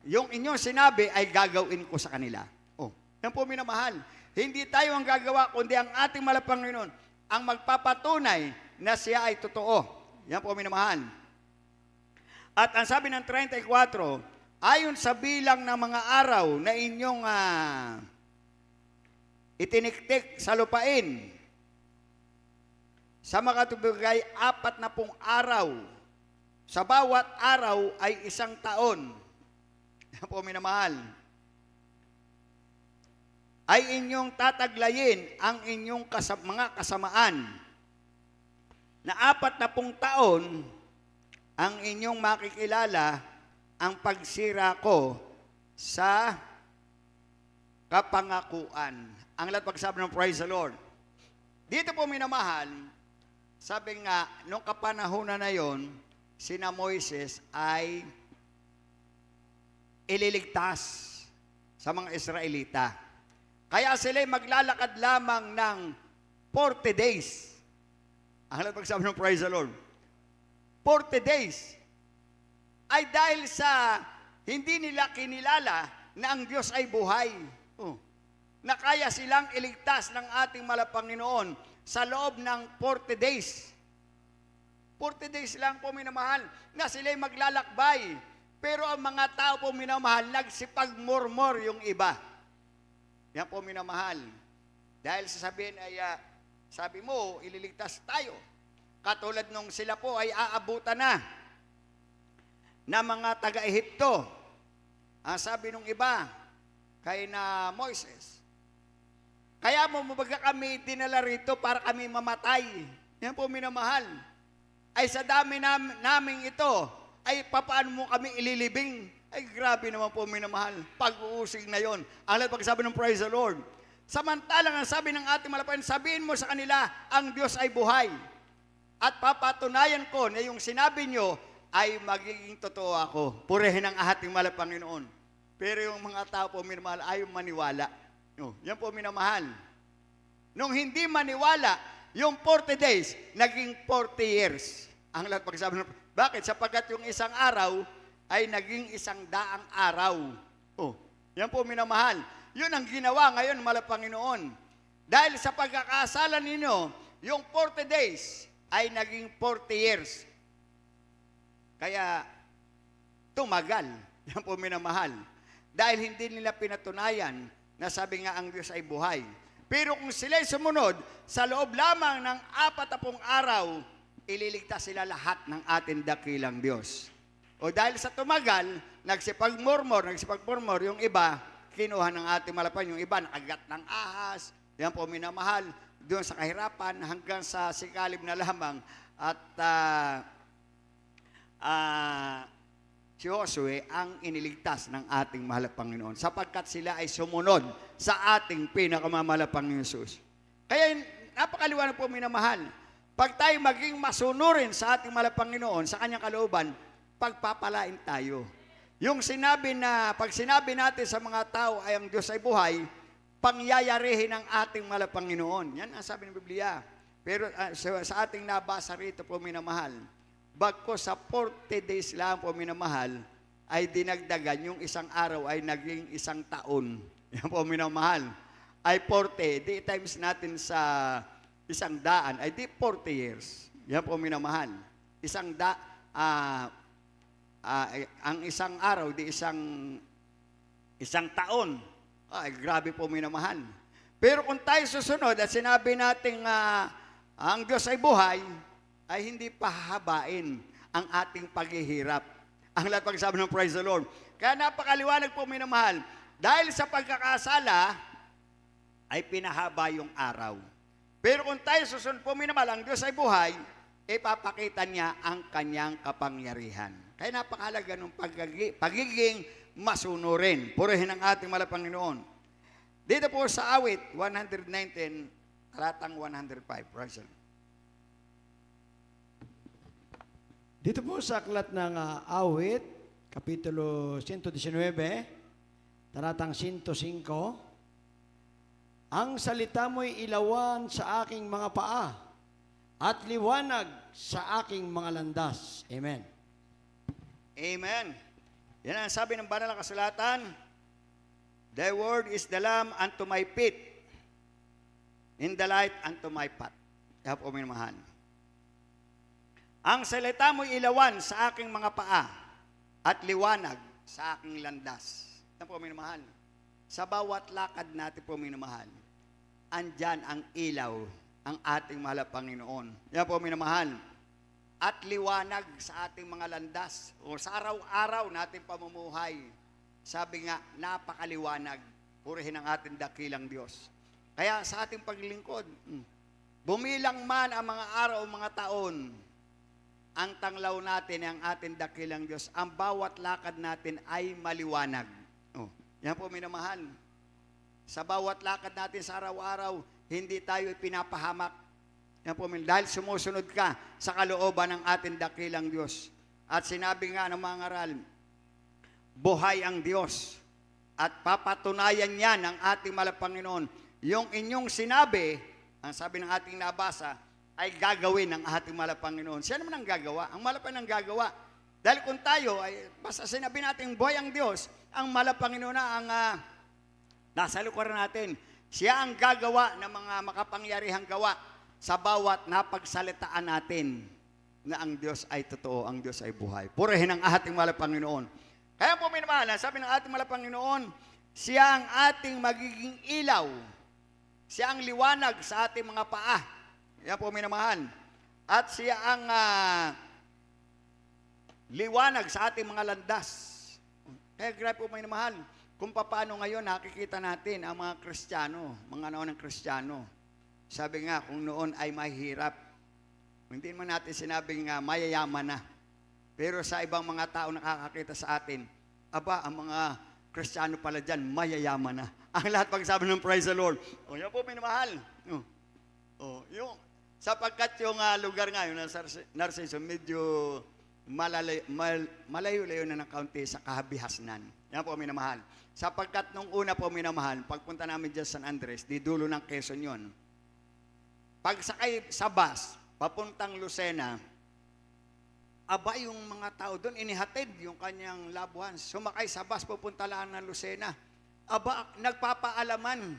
Speaker 1: yung inyong sinabi ay gagawin ko sa kanila. Oh, yan po minamahal. Hindi tayo ang gagawa, kundi ang ating mahal na Panginoon ang magpapatunay na siya ay totoo. Yan po minamahal. At ang sabi ng 34, ayon sa bilang ng mga araw na inyong itiniktik sa lupain, sa makatubigay 40 araw, sa bawat araw ay 1 taon. Yan po minamahal. Ay inyong tataglayin ang inyong mga kasamaan na 40 taon ang inyong makikilala ang pagsira ko sa kapangakuan. Ang lahat pagsabi ng praise the Lord. Dito po minamahal, sabi nga, nung kapanahunan na yon, sina Moises ay ililigtas sa mga Israelita. Kaya sila maglalakad lamang ng 40 days. Ang lahat pagsabi ng praise the Lord. 40 days. Ay dahil sa hindi nila kinilala na ang Diyos ay buhay. Oh. Na kaya silang iligtas ng ating mahal na Panginoon sa loob ng 40 days. 40 days lang po minamahal na sila'y maglalakbay. Pero ang mga tao po minamahal, nagsipagmurmur yung iba. Yan po minamahal. Dahil sasabihin ay, sabi mo, ililigtas tayo. Katulad nung sila po ay aabutan na mga taga-Ehipto. Ang sabi nung iba, kay na Moises, kaya mo mabaga kami dinala rito para kami mamatay. Yan po minamahal. Ay sa dami naming ito, ay papaano mo kami ililibing? Ay grabe naman po minamahal. Pag-uusig na yon. Ang lahat pagsabi ng praise the Lord. Samantalang ang sabi ng ating malapayan, sabihin mo sa kanila, ang Diyos ay buhay. At papatunayan ko na yung sinabi nyo ay magiging totoo ako. Purihin ang ating mahal na Panginoon. Pero yung mga tao po minamahal ayaw maniwala. No, yan po minamahal. Nung hindi maniwala, yung 40 days, naging 40 years. Ang lahat pagsabi ng, bakit? Sapagkat yung isang araw ay naging 100 araw. Oh, yan po minamahal. Yun ang ginawa ngayon, mahal na Panginoon. Dahil sa pagkakasala ninyo, yung 40 days ay naging 40 years. Kaya, tumagal. Yan po minamahal. Dahil hindi nila pinatunayan na sabi nga ang Diyos ay buhay. Pero kung sila'y sumunod, sa loob lamang ng 40 araw, ililigtas sila lahat ng ating dakilang Diyos. O dahil sa tumagal, nagsipagmurmur, yung iba, kinuha ng ating malapan, yung iba, nakagat ng ahas, yan po minamahal, doon sa kahirapan, hanggang sa sikalib na lamang, at si Josue ang iniligtas ng ating mahal na Panginoon sapagkat sila ay sumunod sa ating pinakamamahal na Panginoon Jesus. Kaya napakaliwanag po minamahal. Pag tayo maging masunurin sa ating mahal na Panginoon, sa kanyang kalooban, pagpapalain tayo. Yung sinabi na, pag sinabi natin sa mga tao ay ang Diyos ay buhay, pangyayarihin ng ating mahal na Panginoon. Yan ang sabi ng Biblia. Pero sa ating nabasa rito po, minamahal, bagko sa 40 days lang po, minamahal, ay dinagdagan, yung isang araw ay naging isang taon. Yan po, minamahal. Ay 40, di times natin sa isang daan, ay di 40 years. Yan po, minamahal. Ang isang araw, di isang taon. Ay, grabe po, minamahal. Pero kung tayo susunod at sinabi natin ang Diyos ay buhay, ay hindi pahahabain ang ating paghihirap. Ang lahat pagsabi ng praise the Lord. Kaya napakaliwanag po, minamahal. Dahil sa pagkakasala, ay pinahaba yung araw. Pero kung tayo susunod po, minamahal, ang Diyos ay buhay, ipapakita niya ang kanyang kapangyarihan. Kaya napakahalaga ng pagiging masunurin. Purihin ang ating mahal na Panginoon. Dito po sa awit, 119, talatang 105. Praise the Lord.
Speaker 2: Dito po sa aklat ng awit, Kapitulo 119, talatang 105, ang salita mo'y ilawan sa aking mga paa at liwanag sa aking mga landas. Amen.
Speaker 1: Amen. Yan ang sabi ng banal na kasulatan. Thy word is the lamp unto my feet, in the light unto my path. Kaya po, minamahal. Ang salita mo'y ilawan sa aking mga paa at liwanag sa aking landas. Yan po, minamahal. Sa bawat lakad natin po, minamahal, andyan ang ilaw, ang ating mahal na Panginoon. Yan po, minamahal. At liwanag sa ating mga landas o sa araw-araw nating pamumuhay. Sabi nga, napakaliwanag. Purihin ang ating dakilang Diyos. Kaya sa ating paglilingkod, bumilang man ang mga araw o mga taon, ang tanglaw natin, ang ating dakilang Diyos, ang bawat lakad natin ay maliwanag. Oh, yan po, minamahal. Sa bawat lakad natin sa araw-araw, hindi tayo pinapahamak. Yan po, dahil sumusunod ka sa kalooban ng ating dakilang Diyos. At sinabi nga ng mga ngaral, buhay ang Diyos at papatunayan niya ng ating mahal na Panginoon. Yung inyong sinabi, ang sabi ng ating nabasa, ay gagawin ng ating mahal na Panginoon. Siya naman ang gagawa. Ang mahal na Panginoon ang gagawa. Dahil kung tayo, ay basta sinabi natin buhay ang Diyos, ang mahal na Panginoon na ang nasa likuran natin. Siya ang gagawa ng mga makapangyarihang gawa sa bawat napagsalitaan natin na ang Diyos ay totoo, ang Diyos ay buhay. Purihin ang ating mahal na Panginoon. Kaya po, minamahal, sabi ng ating mahal na Panginoon, siya ang ating magiging ilaw. Siya ang liwanag sa ating mga paa. Yan po, minamahal. At siya ang liwanag sa ating mga landas. Kaya grabe po, minamahal, kung paano ngayon nakikita natin ang mga Kristiyano, mga naunang Kristiyano. Sabi nga, kung noon ay mahirap, hindi man natin sinabing mayayaman na. Pero sa ibang mga tao nakakakita sa atin, aba, ang mga Kristiyano pala dyan, mayayaman na. Ang lahat pagsabi ng praise the Lord. O, yan po, minamahal. Yung, sapagkat yung lugar ngayon, Narciso, medyo malayo-layo na ng kaunti sa kahabihasnan. Yan po, minamahal. Sapagkat nung una po, minamahal, pagpunta namin dyan sa San Andres, di dulo ng Quezon yun. Pagsakay sa bus, papuntang Lucena, aba, yung mga tao doon, inihatid yung kanyang loved ones. Sumakay sa bus, pupunta lang ng Lucena. Aba, nagpapaalaman.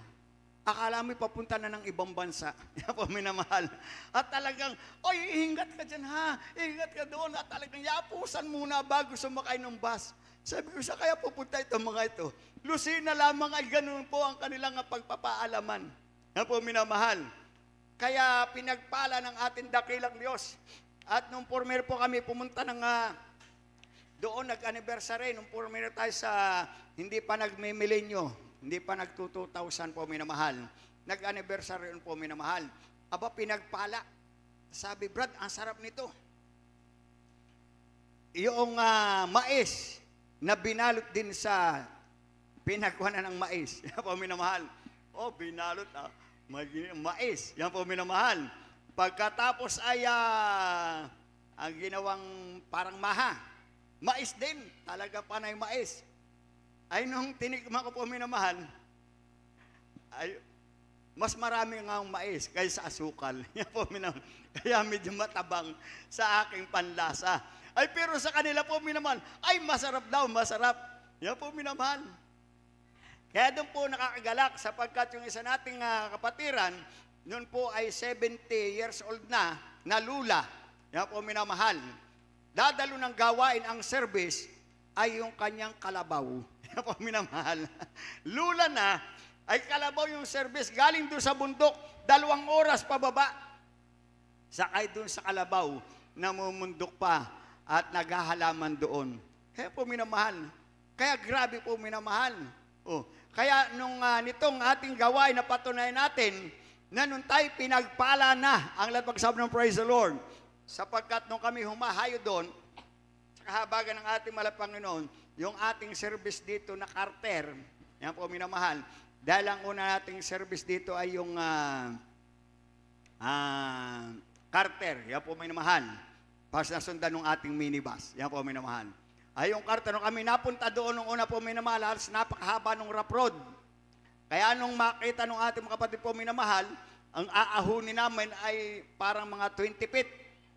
Speaker 1: Akala mo papunta na ng ibang bansa. Yan po, minamahal. At talagang, oy, ihingat ka dyan ha. Ihingat ka doon. At talagang, yapusan muna bago sumakay ng bus. Sabi ko, sa kaya pupunta itong mga ito? Lucena lamang ay ganun po ang kanilang pagpapaalaman. Yan po, minamahal. Kaya pinagpala ng ating dakilang Diyos. At nung former po kami pumunta ng doon, nag-anniversary. Nung former tayo sa, hindi pa nagmimilenyo. Hindi pa nag-2000 po, minamahal. Nag-anniversary po, minamahal. Aba, pinagpala. Sabi, Brad, ang sarap nito. Yung mais na binalot din sa pinagkuhanan ng mais. Yan po, minamahal. Oh, binalot, mais. Yan po, minamahal. Pagkatapos ay ang ginawang parang maha. Mais din. Talaga panay mais. Ay nung tinikman ko po, minamahal, ay mas marami nga ang mais kaysa asukal. Yan po, kaya medyo matabang sa aking panlasa. Ay, pero sa kanila po, minamahal, ay masarap daw, masarap. Yan po, minamahal. Kaya doon po nakakagalak sapagkat yung isa nating kapatiran, noon po ay 70 years old na lula. Yan po, minamahal. Dadalo ng gawain ang service ay yung kanyang kalabaw. Yan po, minamahal. Lula na, ay kalabaw yung service. Galing doon sa bundok, 2 oras pababa. Sakay doon sa kalabaw, namumundok pa at naghahalaman doon. Kaya po, minamahal. Kaya grabe po, minamahal. Oh, kaya nitong ating gawain na patunayan natin, na nung tayo pinagpala na ang lahat magsabi ng praise the Lord. Sapagkat nung kami humahayo doon, sa kahabagan ng ating Panginoon, yung ating service dito na Carter, yan po minamahal, dahil ang una nating service dito ay yung Carter, yan po minamahal, pas nasundan ng ating minibus, yan po minamahal. Ay yung Carter, nung kami napunta doon nung una po minamahal, napakahaba ng rough road. Kaya nung makita ng ating mga kapatid po minamahal, ang aahunin namin ay parang mga 20 feet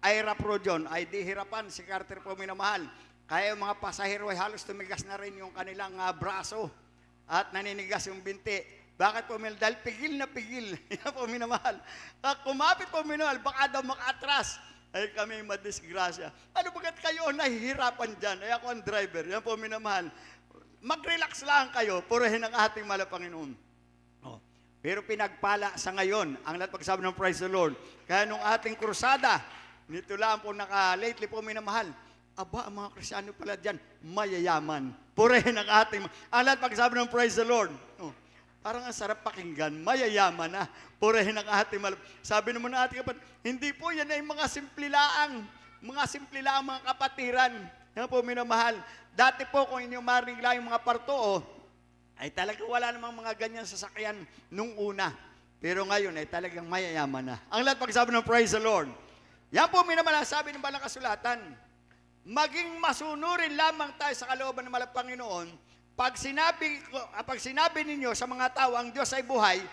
Speaker 1: ay rough road yun, ay di hirapan si Carter po minamahal. Kaya yung mga pasahero ay halos tumigas na rin yung kanilang braso at naninigas yung binti. Bakit po minamahal? Dahil pigil na pigil. Yan po minamahal. Kumapit po minamahal, baka daw makaatras. Ay kami madisgrasya. Ano bagat kayo nahihirapan dyan? Ay ako ang driver. Yan po minamahal. Mag-relax lang kayo, purihin ang ating Panginoon. Oh. Pero pinagpala sa ngayon, ang lahat pagsabi ng praise the Lord. Kaya nung ating krusada, nito lang po lately po minamahal, aba, ang mga Kristyano pala dyan, mayayaman. Purihin ang ating, ang lahat pagsabi ng praise the Lord. Oh. Parang ang sarap pakinggan, mayayaman na. Purihin ang ating sabi naman ng ating kapatid, hindi po yan ay mga simple laang, mga kapatiran. Yan po minamahal. Dati po kung inyo marinig lang yung mga partoo, ay talagang wala namang mga ganyan sasakyan nung una. Pero ngayon ay talagang mayayaman na. Ang lahat pagsabi ng praise the Lord. Yan po minamahal, sabi ng Banal na Kasulatan, maging masunurin lamang tayo sa kalooban ng Panginoon. Pag sinabi ninyo sa mga tao, ang Diyos ay buhay,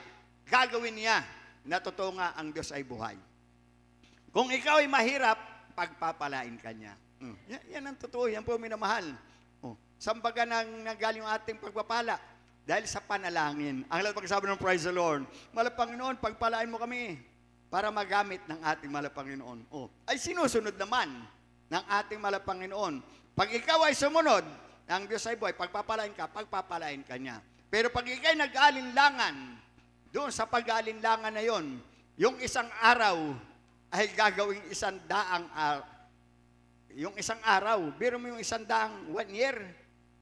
Speaker 1: gagawin niya na totoo nga ang Diyos ay buhay. Kung ikaw ay mahirap, pagpapalain ka niya. Yan ang totoo, yan po minamahal. Sambaga nanggaling yung ating pagpapala dahil sa panalangin. Ang lahat pagsabi ng praise the Lord, Panginoon, pagpalain mo kami para magamit ng ating Panginoon. Ay sinusunod naman ng ating Panginoon. Pag ikaw ay sumunod, ang Diyos ay buhay, pagpapalain ka niya. Pero pag ikay nag-alinlangan, doon sa pag-alinlangan na yon, yung isang araw ay gagawing 100 araw. Yung isang araw, biro mo yung 100 1 year,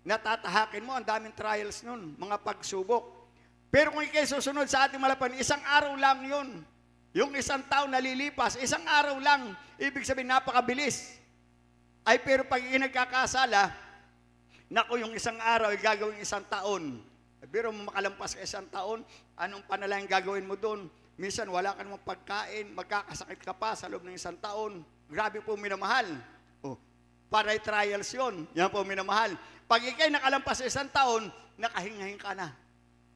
Speaker 1: natatahakin mo, ang daming trials nun, mga pagsubok. Pero kung ikay susunod sa ating Panginoon, isang araw lang yun. Yung 1 taon nalilipas, 1 araw lang, ibig sabihin napakabilis. Ay pero pag nagkakasala, naku, yung 1 araw ay gagawin 1 taon. Pero makalampas ka 1 taon, anong panalangin gagawin mo doon? Minsan wala ka namang pagkain, magkakasakit ka pa sa loob ng 1 taon. Grabe po minamahal. Para trials yun. Yan po minamahal. Pag ikay nakalampas sa 1 taon, nakahingahing ka na.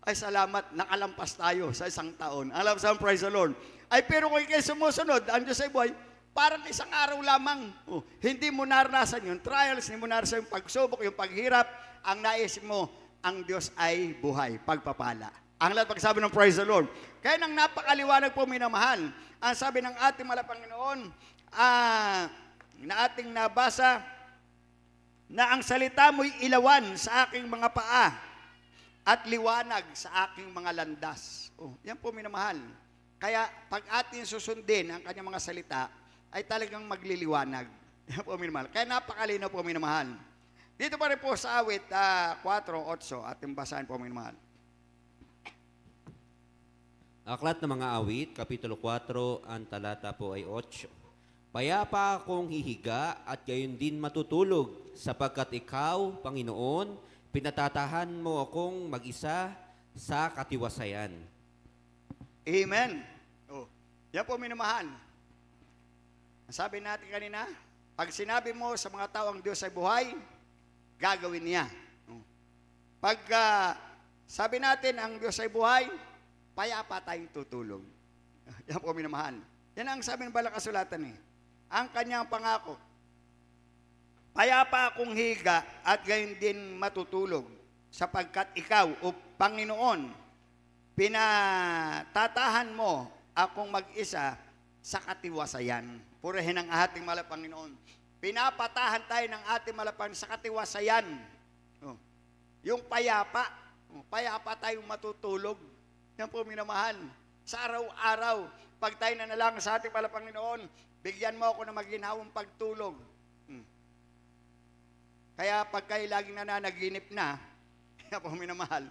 Speaker 1: Ay salamat, nakalampas tayo sa 1 taon. Alam sa praise the Lord. Ay pero kung ikay sumusunod, ang Diyos ay buhay, parang 1 araw lamang. Hindi mo naranasan yung trials, hindi mo naranasan yung pagsubok, yung paghirap. Ang naisip mo, ang Diyos ay buhay, pagpapala. Ang lahat pagsabi ng praise the Lord. Kaya nang napakaliwanag po minamahal, ang sabi ng ating Panginoon, na ating nabasa, na ang salita mo'y ilawan sa aking mga paa at liwanag sa aking mga landas. Yan po minamahal. Kaya pag atin susundin ang kanyang mga salita, ay talagang magliliwanag. Yan po minamahal. Kaya napakalinaw po minamahal. Dito pa rin po sa awit 4:8, ating basahin po minamahal.
Speaker 3: Aklat ng mga awit, Kapitulo 4, ang talata po ay 8. Payapa akong hihiga at gayon din matutulog, sapagkat ikaw, Panginoon, pinatatahan mo akong mag-isa sa katiwasayan.
Speaker 1: Amen. Yan po minamahal. Sabi natin kanina, pag sinabi mo sa mga tao ang Diyos ay buhay, gagawin niya. Pag sabi natin ang Diyos ay buhay, payapa tayong tutulog. Yan po minamahal. Yan ang sabi ng Banal na Kasulatan eh. Ang kanyang pangako, payapa akong higa at gayon din matutulog, sapagkat ikaw, o Panginoon, pinatatahan mo akong mag-isa sa katiwasayan. Purihin ang ating mahal na Panginoon. Pinapatahan tayo ng ating mahal na Panginoon sa katiwasayan. Oh. Yung payapa, payapa tayong matutulog. Yan po minamahal. Sa araw-araw, pag tayo nanalangin sa ating mahal na Panginoon, bigyan mo ako ng maginhawang pagtulog. Kaya pag kayo laging nananaginip na, yan po minamahal,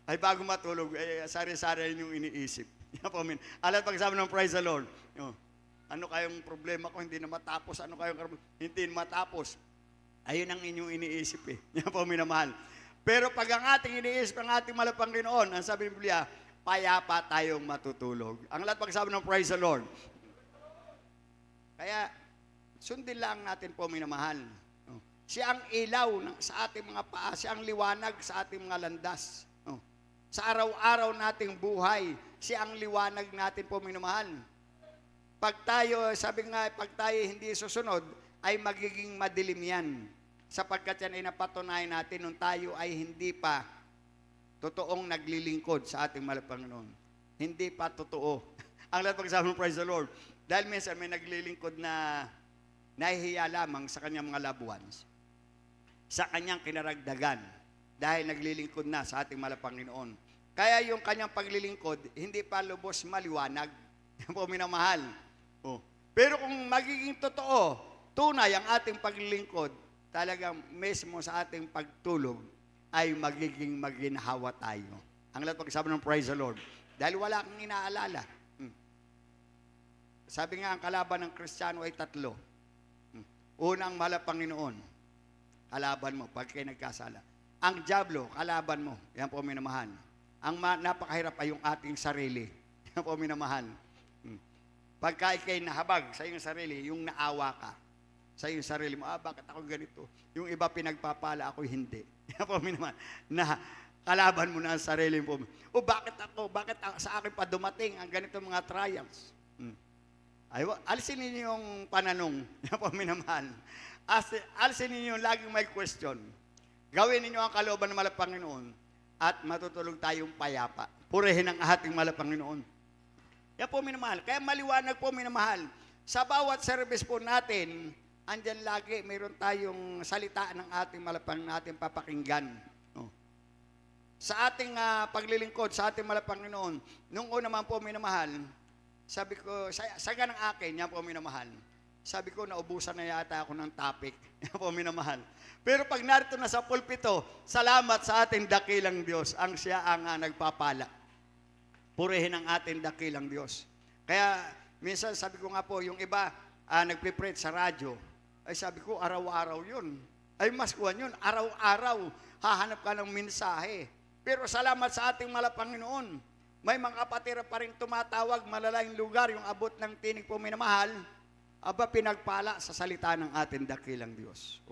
Speaker 1: ay bago matulog, sari-sari yung iniisip. Yan po alam pag-sabi ng praise the Lord, ano kayong problema ko, hindi na matapos, ano kayong hindi na matapos. Ayun ang inyong iniisip eh. Yan po minamahal. Pero pag ang ating iniisip, ang ating mahal na Panginoon, ang sabi ng Biblia, payapa tayong matutulog. Ang lahat pag-sabi ng praise the Lord. Kaya, sundin lang natin po minamahal. Siya ang ilaw sa ating mga paa, siya ang liwanag sa ating mga landas. Sa araw-araw nating buhay, siya ang liwanag natin po minamahal. Pag tayo, sabi nga, pag tayo hindi susunod, ay magiging madilim yan. Sapagkat yan ay napatunayan natin nung tayo ay hindi pa totoong naglilingkod sa ating mahal na Panginoon. Hindi pa totoo. Ang lahat pagsabi ng praise the Lord. Dahil minsan may naglilingkod na nahihiya lamang sa kanyang mga loved ones. Sa kanyang kinaragdagan. Dahil naglilingkod na sa ating mahal na Panginoon. Kaya yung kanyang paglilingkod, hindi pa lubos maliwanag. Yan po minamahal. Pero kung magiging totoo, tunay ang ating paglilingkod, talagang mismo sa ating pagtulog, ay magiging maginhawa tayo. Ang lahat pagsabi ng praise the Lord. Dahil wala kang inaalala. Sabi nga, ang kalaban ng Kristiyano ay tatlo. Unang mahal na Panginoon, kalaban mo pag kayo nagkasala. Ang dyablo, kalaban mo. Yan po minamahal. Ang napakahirap ay yung ating sarili. Yan po minamahal. Pagka ikay nahabag sa iyong sarili, yung naawa ka sa iyong sarili mo, bakit ako ganito? Yung iba pinagpapala, ako hindi. Yan po minamahal. Na kalaban mo na ang sarili mo. O bakit ako? Bakit sa akin pa dumating ang ganito mga trials? Alisin ninyo yung pananong. Yan po minamahal. Alisin ninyo yung laging may question. Gawin ninyo ang kalooban ng mahal na Panginoon at matutulog tayong payapa. Purihin ang ating mahal na Panginoon. Yan po minamahal. Kaya maliwanag po minamahal. Sa bawat service po natin, andyan lagi, mayroon tayong salita ng ating mahal na Panginoon natin papakinggan. Sa ating paglilingkod, sa ating mahal na Panginoon, nung una man po minamahal, sabi ko, sa ganang akin, yan po minamahal. Sabi ko, naubusan na yata ako ng topic. Yan po minamahal. Pero pag narito na sa pulpito, salamat sa ating dakilang Diyos, ang siya ang nagpapala. Purihin ang ating dakilang Diyos. Kaya, minsan sabi ko nga po, yung iba, nagpipreach sa radyo, ay sabi ko, araw-araw yun. Ay mas kuwan yun, araw-araw, hahanap ka ng mensahe. Pero salamat sa ating mahal na Panginoon. May mga kapatira pa rin tumatawag, malalayong lugar, yung abot ng tinig po minamahal, pinagpala sa salita ng ating dakilang Diyos.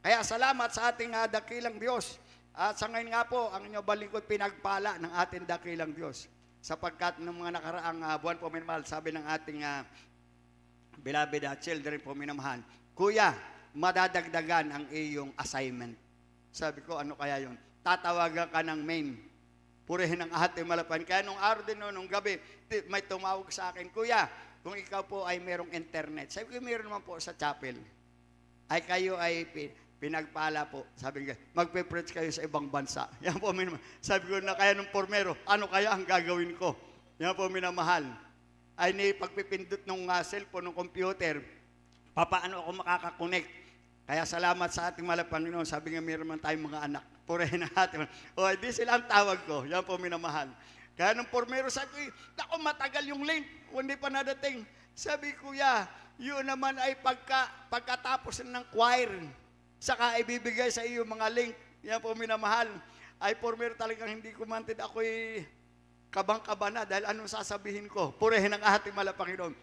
Speaker 1: Kaya salamat sa ating dakilang Diyos. At sa ngayon nga po, ang inyong balingkod pinagpala ng ating dakilang Diyos. Sapagkat ng mga nakaraang buwan po minamahal, sabi ng ating beloved children po minamahal, Kuya, madadagdagan ang iyong assignment. Sabi ko, ano kaya yun? Tatawagan ka ng main. Purihin ang ating malapan. Kaya nung araw din, nung gabi, may tumawag sa akin, Kuya, kung ikaw po ay merong internet. Sabi ko, meron naman po sa chapel. Ay kayo ay pinagpala po. Sabi ko, magpe-preach kayo sa ibang bansa. Yan po minamahal. Sabi ko, na kaya nung pormero, ano kaya ang gagawin ko? Yan po minamahal. Ay ni pagpipindot ng cellphone, ng computer, paano ako makakakonect? Kaya salamat sa ating mahal na Panginoon. Sabi nga, meron man tayong mga anak. Purihin natin. Di sila ang tawag ko. Yan po minamahal. Kaya nung pormero, sabi ko, naku, matagal yung link. Hindi pa nadating. Sabi ko, yun naman ay pagkatapos ng choir, saka ibibigay sa iyo mga link. Yan po minamahal. Ay pormero talagang hindi ko mantid. Ako'y kabang-kaba na dahil anong sasabihin ko. Purihin ang ating mahal na Panginoon.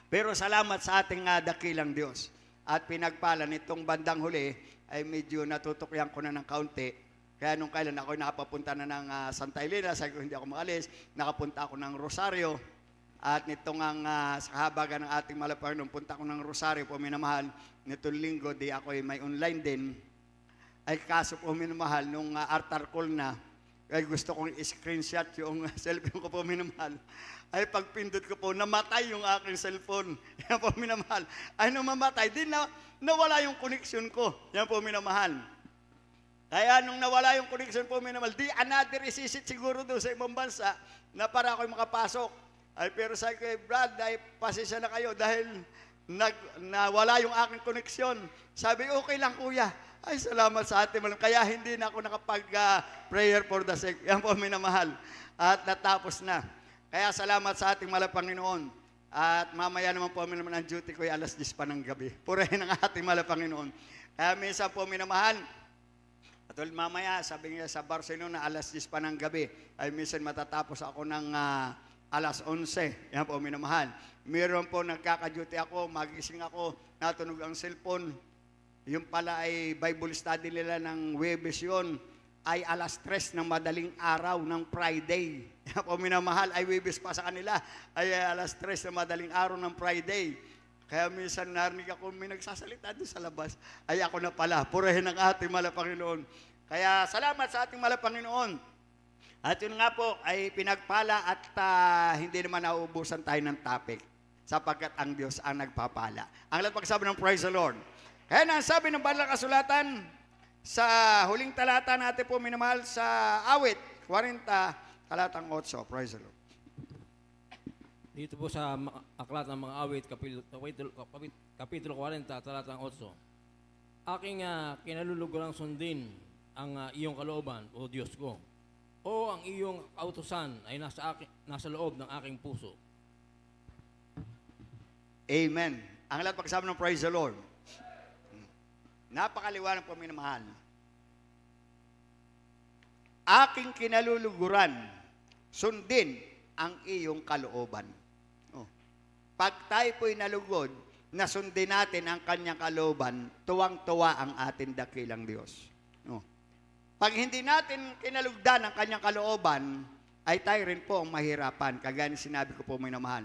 Speaker 1: Pero salamat sa ating dakilang Diyos. At pinagpala nitong bandang huli, ay medyo natutukyan ko na ng kaunti. Kaya nung kailan ako nakapapunta na ng Santa Elena, sabi ko hindi ako maalis, nakapunta ako ng Rosario. At nitong sa kahabagan ng ating malapang nung punta ko ng Rosario po minamahal, nitong linggo di ako may online din. Ay kaso po minamahal, nung altar call na, ay gusto kong screenshot yung cellphone ko po minamahal. Ay pagpindot ko po, namatay yung aking cellphone. Yan po minamahal. Ay nung mamatay, di nawala yung connection ko. Yan po minamahal. Kaya nung nawala yung connection po minamahal, di another isisit siguro doon sa ibang bansa na para ako'y makapasok. Ay pero sa kay Brad, ay pasensya na kayo dahil nawala yung aking connection. Sabi, okay lang kuya. Ay salamat sa ating malam. Kaya hindi na ako nakapag-prayer for the sick. Yan po minamahal. At natapos na. Kaya salamat sa ating mahal Panginoon. At mamaya naman po naman ang duty ko ay alas 10 pa ng gabi. Purihin ang ating mahal Panginoon. Kaya minsan po minamahal, at mamaya sabi niya sa Barcelona alas 10 pa ng gabi, ay minsan matatapos ako ng alas 11. Yan po minamahal. Meron po nagkaka-duty ako, magising ako, natunog ang cellphone. Yung pala ay Bible study nila ng Huwebes yun, ay alas 3 ng madaling araw ng Friday. Yan po minamahal, ay Huwebes pa sa kanila, ay alas 3 ng madaling araw ng Friday. Kaya minsan narinig ako, may nagsasalita doon sa labas, ay ako na pala, purihin ang ating mahal Panginoon. Kaya salamat sa ating mahal Panginoon. At yun nga po, ay pinagpala at hindi naman nauubusan tayo ng topic, sapagkat ang Diyos ang nagpapala. Ang lahat pagsabi ng praise the Lord. Kaya na sabi ng banal na kasulatan, sa huling talata natin po minamahal sa awit, 40, talatang 8. Praise the Lord.
Speaker 4: Dito po sa aklat ng mga awit, kapitulo 40, talatang 8. Aking kinalulugurang sundin ang iyong kalooban, O Diyos ko. O ang iyong kautusan ay nasa loob ng aking puso.
Speaker 1: Amen. Ang lahat pagsabi ng praise the Lord. Napakaliwanag po minamahal. Aking kinaluluguran, sundin ang iyong kalooban. Pag tayo po'y nalugod, nasundin natin ang kanyang kalooban, tuwang-tuwa ang ating dakilang Diyos. Pag hindi natin kinalugdan ang kanyang kalooban, ay tayo rin po ang mahirapan. Kagaya ni sinabi ko po minamahal.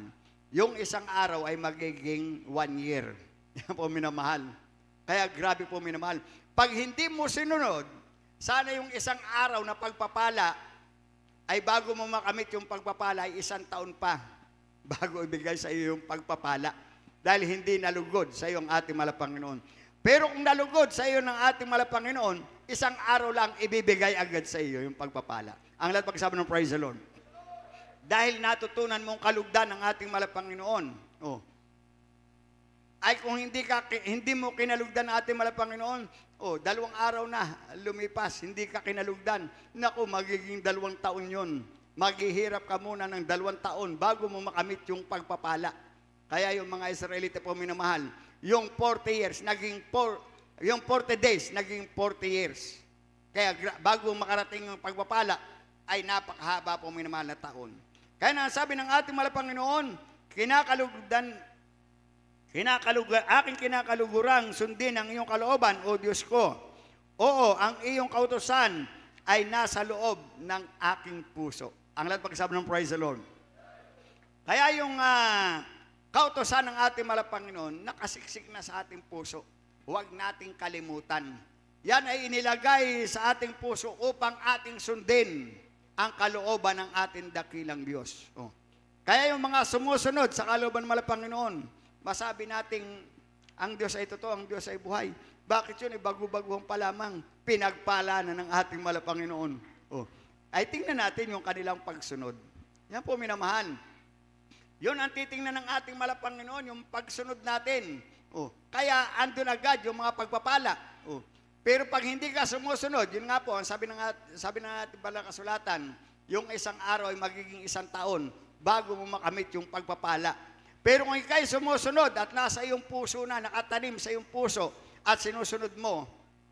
Speaker 1: Yung isang araw ay magiging 1 year. Yan po minamahal. Kaya grabe po minamahal. Pag hindi mo sinunod, sana yung isang araw na pagpapala, ay bago mo makamit yung pagpapala, ay 1 taon pa bago ibigay sa iyo yung pagpapala. Dahil hindi nalugod sa iyo ang ating mahal Panginoon. Pero kung nalugod sa iyo ng ating mahal Panginoon, 1 araw lang ibibigay agad sa iyo yung pagpapala. Ang lahat pagsabi ng praise the Lord. Dahil natutunan mong kalugdan ng ating mahal Panginoon. Ay kung hindi mo kinalugdan ng ating mahal Panginoon, 2 araw na lumipas, hindi ka kinalugdan. Naku, magiging 2 taon yun. Maghihirap ka muna ng 2 taon bago mo makamit yung pagpapala. Kaya yung mga Israelita po minamahal, yung 40 years, yung 40 days, naging 40 years. Kaya bago makarating yung pagpapala, ay napakahaba po minamahal na taon. Kaya na sabi ng ating mahal Panginoon, aking kinakalugurang sundin ang iyong kalooban, O Diyos ko. Oo, ang iyong kautusan ay nasa loob ng aking puso. Ang lahat pagsabi ng praise the Lord. Kaya yung kautusan ng ating mahal Panginoon, nakasiksik na sa ating puso. Huwag nating kalimutan. Yan ay inilagay sa ating puso upang ating sundin ang kalooban ng ating dakilang Diyos. Kaya yung mga sumusunod sa kalooban ng mahal Panginoon, masabi nating ang Diyos ay totoo, ang Diyos ay buhay. Bakit yun? Bago-baguhan pa lamang, pinagpala na ng ating mahal Panginoon. Ay tingnan natin yung kanilang pagsunod. Yan po minamahal. Yun ang titingnan ng ating mahal Panginoon, yung pagsunod natin. Kaya andun agad yung mga pagpapala. Pero pag hindi ka sumusunod, yun nga po, ang sabi ng ating banal na kasulatan, yung 1 araw ay magiging 1 taon bago mo makamit yung pagpapala. Pero kung ikaw'y sumusunod at nasa iyong puso na, nakatanim sa iyong puso at sinusunod mo,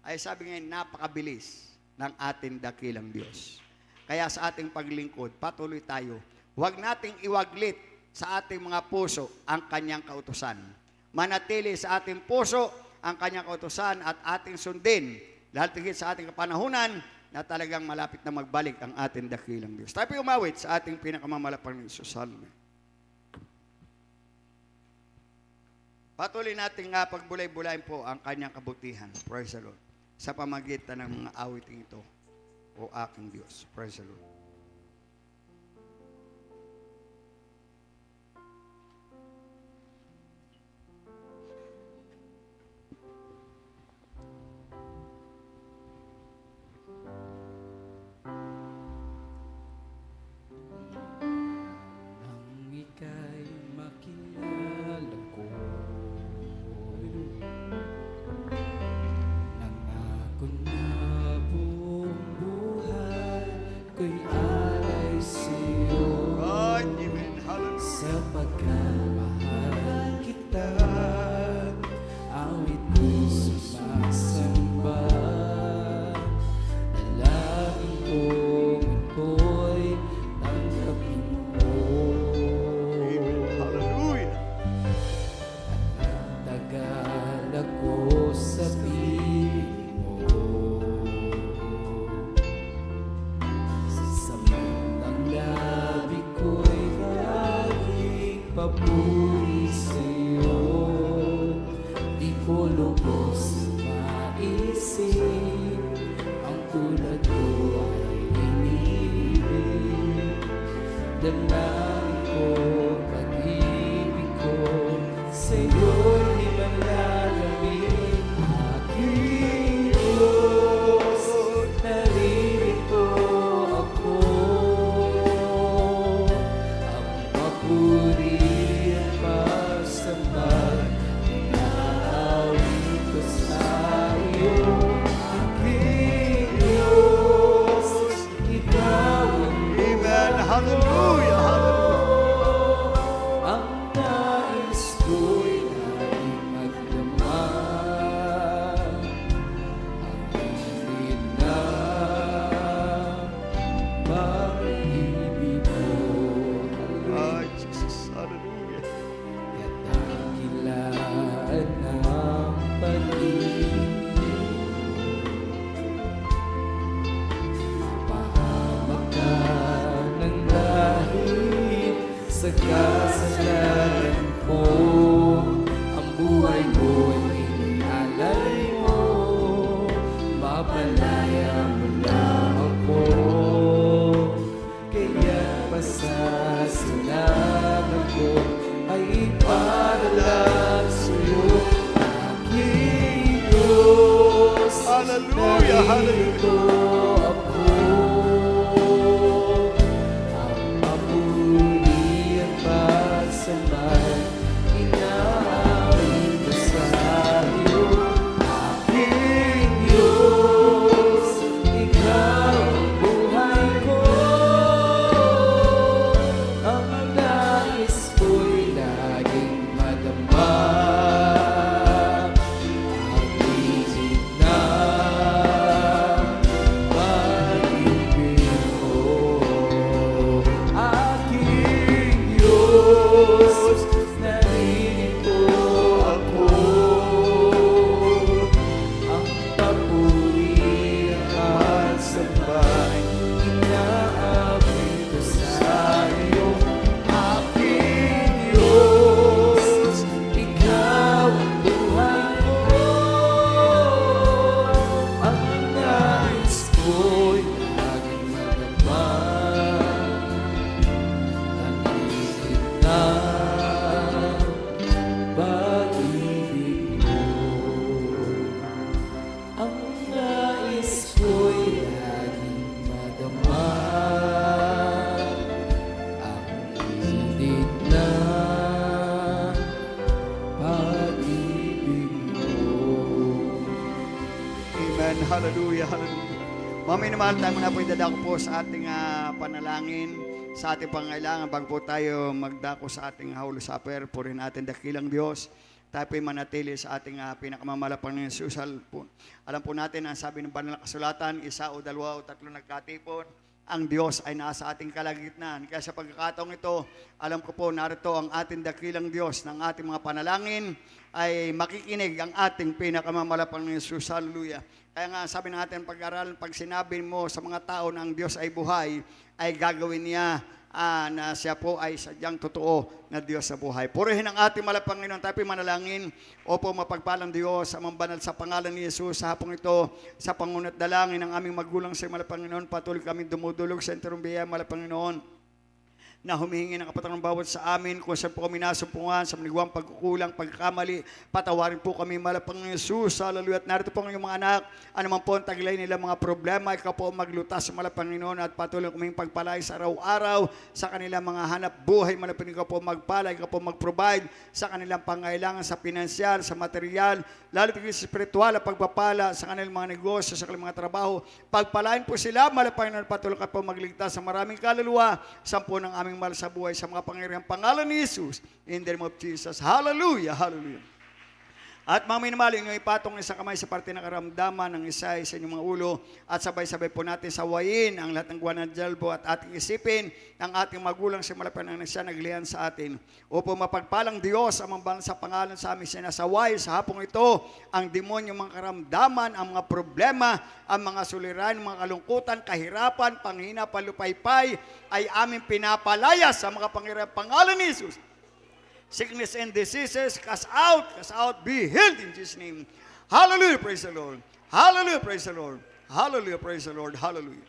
Speaker 1: ay sabi ngayon, napakabilis ng ating dakilang Diyos. Kaya sa ating paglingkod, patuloy tayo. Huwag nating iwaglit sa ating mga puso ang kanyang kautusan. Manatili sa ating puso ang kanyang kautusan at ating sundin. Dahil tigit sa ating kapanahunan, na talagang malapit na magbalik ang ating dakilang Diyos. Tayo po umawit sa ating pinakamamalapang salmo. Patuloy natin nga pagbulay-bulayin po ang kanyang kabutihan. Praise the Lord. Sa pamagitan ng mga awiting ito, O aking Diyos. Praise the Lord.
Speaker 5: Nang ika'y makilala ko, nangako na buong buhay ko'y alay sa'yo.
Speaker 1: God, amen. Hallelujah.
Speaker 5: Sapagkat mahal kita, awit ko'y sumasamba. Dalangin kong ito'y tanggapin mo.
Speaker 1: Amen. Hallelujah.
Speaker 5: Tagal ako sa piling mo, sa samang labi ko'y laging papuri sa'yo. Di ko lubos maisip ang tulad ko ay inibig. Dalangin ko, pag-ibig ko sa'yo'y di malalamig. Aking Diyos, naririto ako. Ang papuri at pasambal, inaawit ko sa iyo. Aking Diyos, ikaw ang
Speaker 1: Amen. Hallelujah. Hallelujah.
Speaker 5: ang nais ko'y laging magdamag. Ang init na pag-ibig mo.
Speaker 1: Ah, Jesus. Hallelujah.
Speaker 5: Kadakilaan ng pag-ibig. Mapahamak ka ng dahil sa kasalanan ko. Ang buhay mo'y inialay mo. Mapalaya mo lang ako. Kaya pasasalamat ko ay iparalan sa'yo. Aking Diyos,
Speaker 1: Hallelujah.
Speaker 5: narito ako. Ang papuri at pagsambal, inaawit ko sa iyo. Aking Diyos, ikaw ang buhay ko. Ang nais ko'y laging madama. Ang isip na pag-ibig mo. Aking Diyos, naririto ako. Ang papuri at sambay, inaawit ko sa iyo. Aking Diyos, ikaw ang buhay ko. Ang nais ko'y laging madama. Ang isip na pag-ibig mo. Ang nais ko'y laging madama. Ang init na pag-ibig mo.
Speaker 1: Amen. Hallelujah. Hallelujah. Mga minamahal tayo muna po idadako po sa ating panalangin, sa ating pangailangan bago po tayo magdako sa ating Holy Supper. Purin natin dakilang Diyos. Tayo po'y manatili sa ating pinakamamalapang ng susal po. Alam po natin ang sabi ng banal na kasulatan, isa o dalawa o tatlo nagkatipon, ang Diyos ay nasa ating kalagitnaan. Kaya sa pagkakataong ito, alam ko po, narito ang ating dakilang Diyos ng ating mga panalangin, ay makikinig ang ating pinakamamalapang ni Jesus. Hallelujah. Kaya nga sabi ng ating pag-aaral, pag sinabi mo sa mga tao na ang Diyos ay buhay, ay gagawin niya na siya po ay sadyang totoo na Diyos sa buhay. Purihin ang ating malapang Panginoon. Tayo manalangin. Opo, mapagpalang Diyos, amang banal sa pangalan ni Jesus sa hapong ito, sa pangunat dalangin ng aming magulang sa malapang Panginoon, patuloy kami dumudulog sa enterong biyaya, malapang Panginoon, na humihingi ng kapatang bawat sa amin kung saan po kami nasumpungan sa manigwang pagkukulang, pagkamali, patawarin po kami malapang Jesus. Hallelujah. At narito po ang inyong mga anak, anuman po ang taglay nila mga problema, ikaw po maglutas sa malapang Panginoon at patuloy kaming pagpalay sa araw-araw sa kanilang mga hanap buhay. Malapang ikaw po magpalay, ikaw po mag-provide sa kanilang pangailangan sa pinansyal, sa material, lalo tigil sa spiritual at pagpapala sa kanilang mga negosyo, sa kanilang mga trabaho. Pagpalain po sila, malapang Panginoon, patuloy ka po magligtas sa maraming kaluluwa, sampu ng aming mahal sa buhay sa mga pangyarihang pangalan ni Jesus. In the name of Jesus. Hallelujah. Hallelujah. At mga minamahal, inyong ipatong isang kamay sa parte ng karamdaman ng isa sa inyong mga ulo at sabay-sabay po natin sawayin ang lahat ng guwan ng dialbo at ating isipin ng ating magulang sa malapit ng siya naglihan sa atin. Upo mapagpalang Diyos ang mga sa pangalan sa aming sinasaway sa hapong ito ang demonyo, mga karamdaman, ang mga problema, ang mga suliran, mga kalungkutan, kahirapan, panghina, palupaypay ay aming pinapalaya sa mga pangyarihang pangalan ni Jesus. Sickness and diseases, cast out, be healed in Jesus' name. Hallelujah, praise the Lord. Hallelujah, praise the Lord. Hallelujah, praise the Lord. Hallelujah.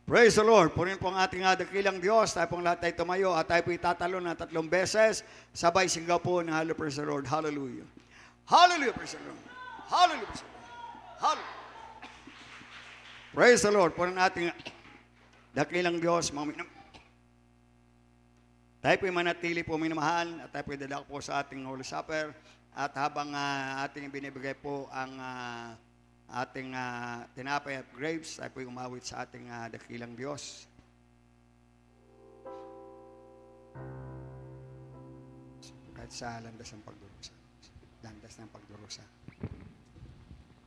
Speaker 1: Praise the Lord. Punin po ang ating dakilang Diyos. Tayo pong lahat ay tumayo at tayo po itatalon na 3 beses. Sabay sigaw po na hallelujah, praise the Lord. Hallelujah. Hallelujah, praise the Lord. Hallelujah, praise the Lord. Hallelujah. Praise the Lord. Punin ating dakilang Diyos. Tayo po'y manatili po minamahal at tayo po'y dadako po sa ating Holy Supper at habang ating binibigay po ang ating tinapay at grapes, tayo po'y umawit sa ating dakilang Diyos. Kahit sa landas ng pagdurusa. Landas ng pagdurusa.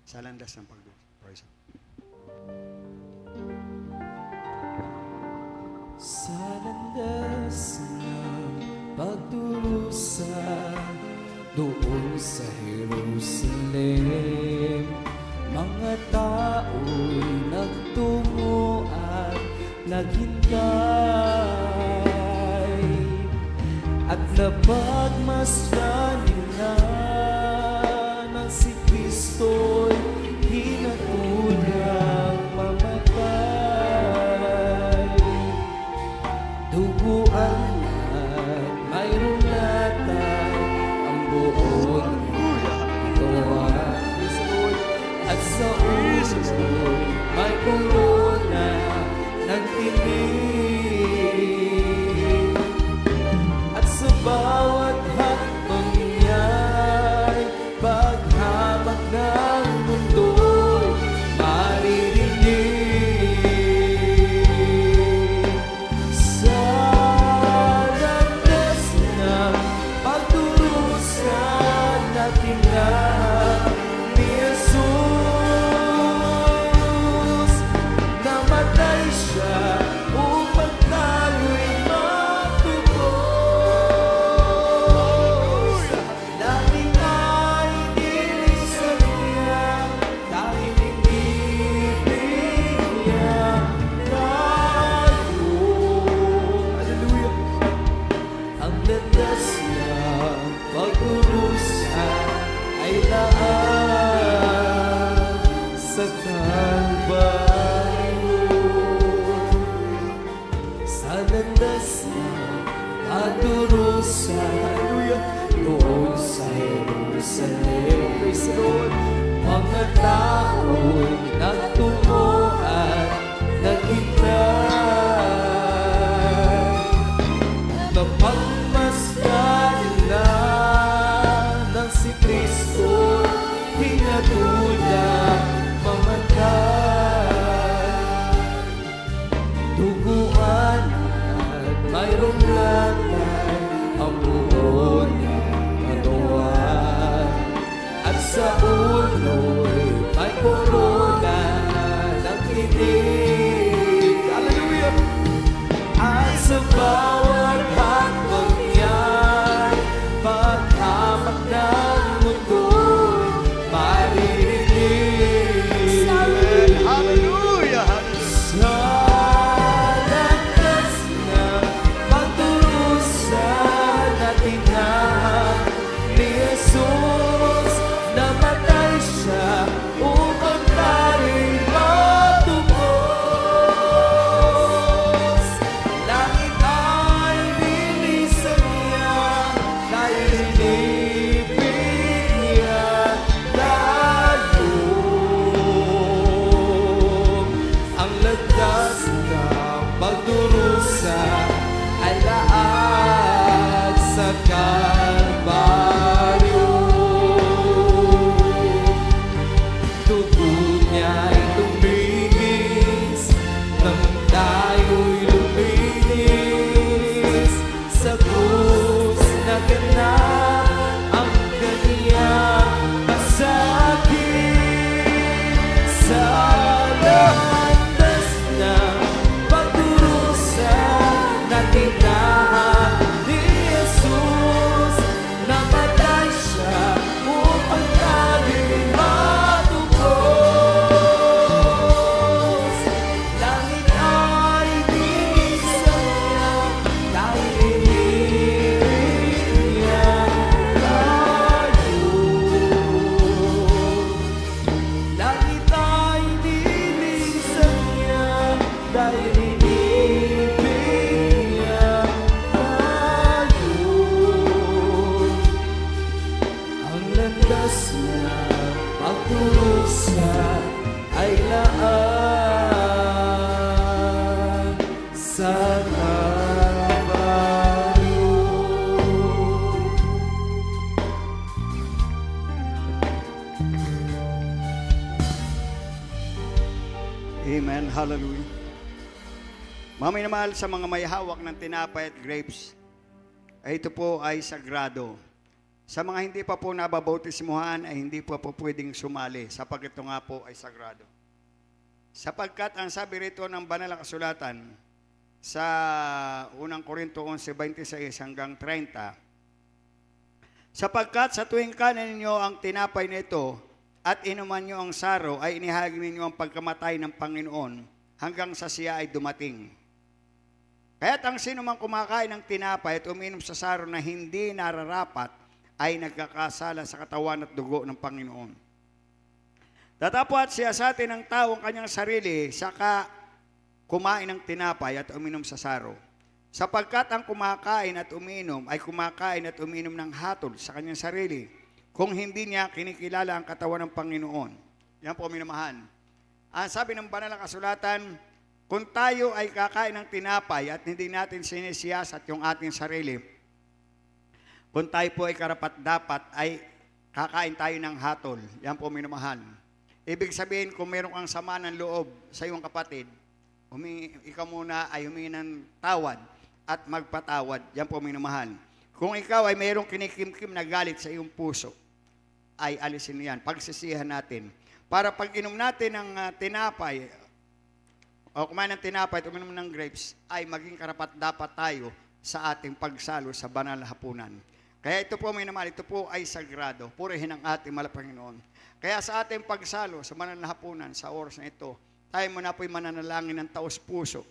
Speaker 1: Sa landas ng pagdurusa. Praise God.
Speaker 5: Sa landas ng pagdurusa doon sa Jerusalem, mga tao'y nagtungo at naghintay at napagmasdan nila ng si Kristo'y hinatulang mamatay. Duguan at mayroong latay ang buong ito at Kristo'y at sa ulo'y may corona ng tinig at sa bawat hakbang niya'y paghamak ng
Speaker 1: Amen. Hallelujah. Mga minamahal, sa mga may hawak ng tinapay at grapes, ay ito po ay sagrado. Sa mga hindi pa po nababautismuhan ay hindi po pwedeng sumali sapagkat ito nga po ay sagrado. Sapagkat ang sabi rito ng banal na kasulatan sa unang Korinto 11:26 hanggang 30, sapagkat sa tuwing kanin ninyo ang tinapay nito at inuman nyo ang saro ay inihagin ninyo ang pagkamatay ng Panginoon hanggang sa siya ay dumating. Kaya't ang sino mang kumakain ng tinapay at uminom sa saro na hindi nararapat ay nagkakasala sa katawan at dugo ng Panginoon. Datapwat siya sa atin ng taong kanyang sarili, saka kumain ng tinapay at uminom sa saro. Sapagkat ang kumakain at uminom ay kumakain at uminom ng hatol sa kanyang sarili, kung hindi niya kinikilala ang katawan ng Panginoon. Yan po, minamahan. Ang sabi ng banal na kasulatan, kung tayo ay kakain ng tinapay at hindi natin sinisiyasat yung ating sarili, kung tayo po ay karapat-dapat ay kakain tayo ng hatol. Yan po, minamahal. Ibig sabihin, kung meron kang sama ng loob sa iyong kapatid, ikaw muna ay humingi ng tawad at magpatawad. Yan po, minamahal. Kung ikaw ay mayroong kinikimkim na galit sa iyong puso, ay alisin yan. Pagsisihan natin. Para pag inom natin ng tinapay, o kumain ng tinapay at uminom ng grapes, ay maging karapat-dapat tayo sa ating pagsalo sa banal na hapunan. Kaya ito po, minamahal, ito po ay sagrado. Purihin ang ating Panginoon. Kaya sa ating pagsalo sa banal na hapunan, sa oras na ito, tayo muna po'y mananalangin ng taos-puso.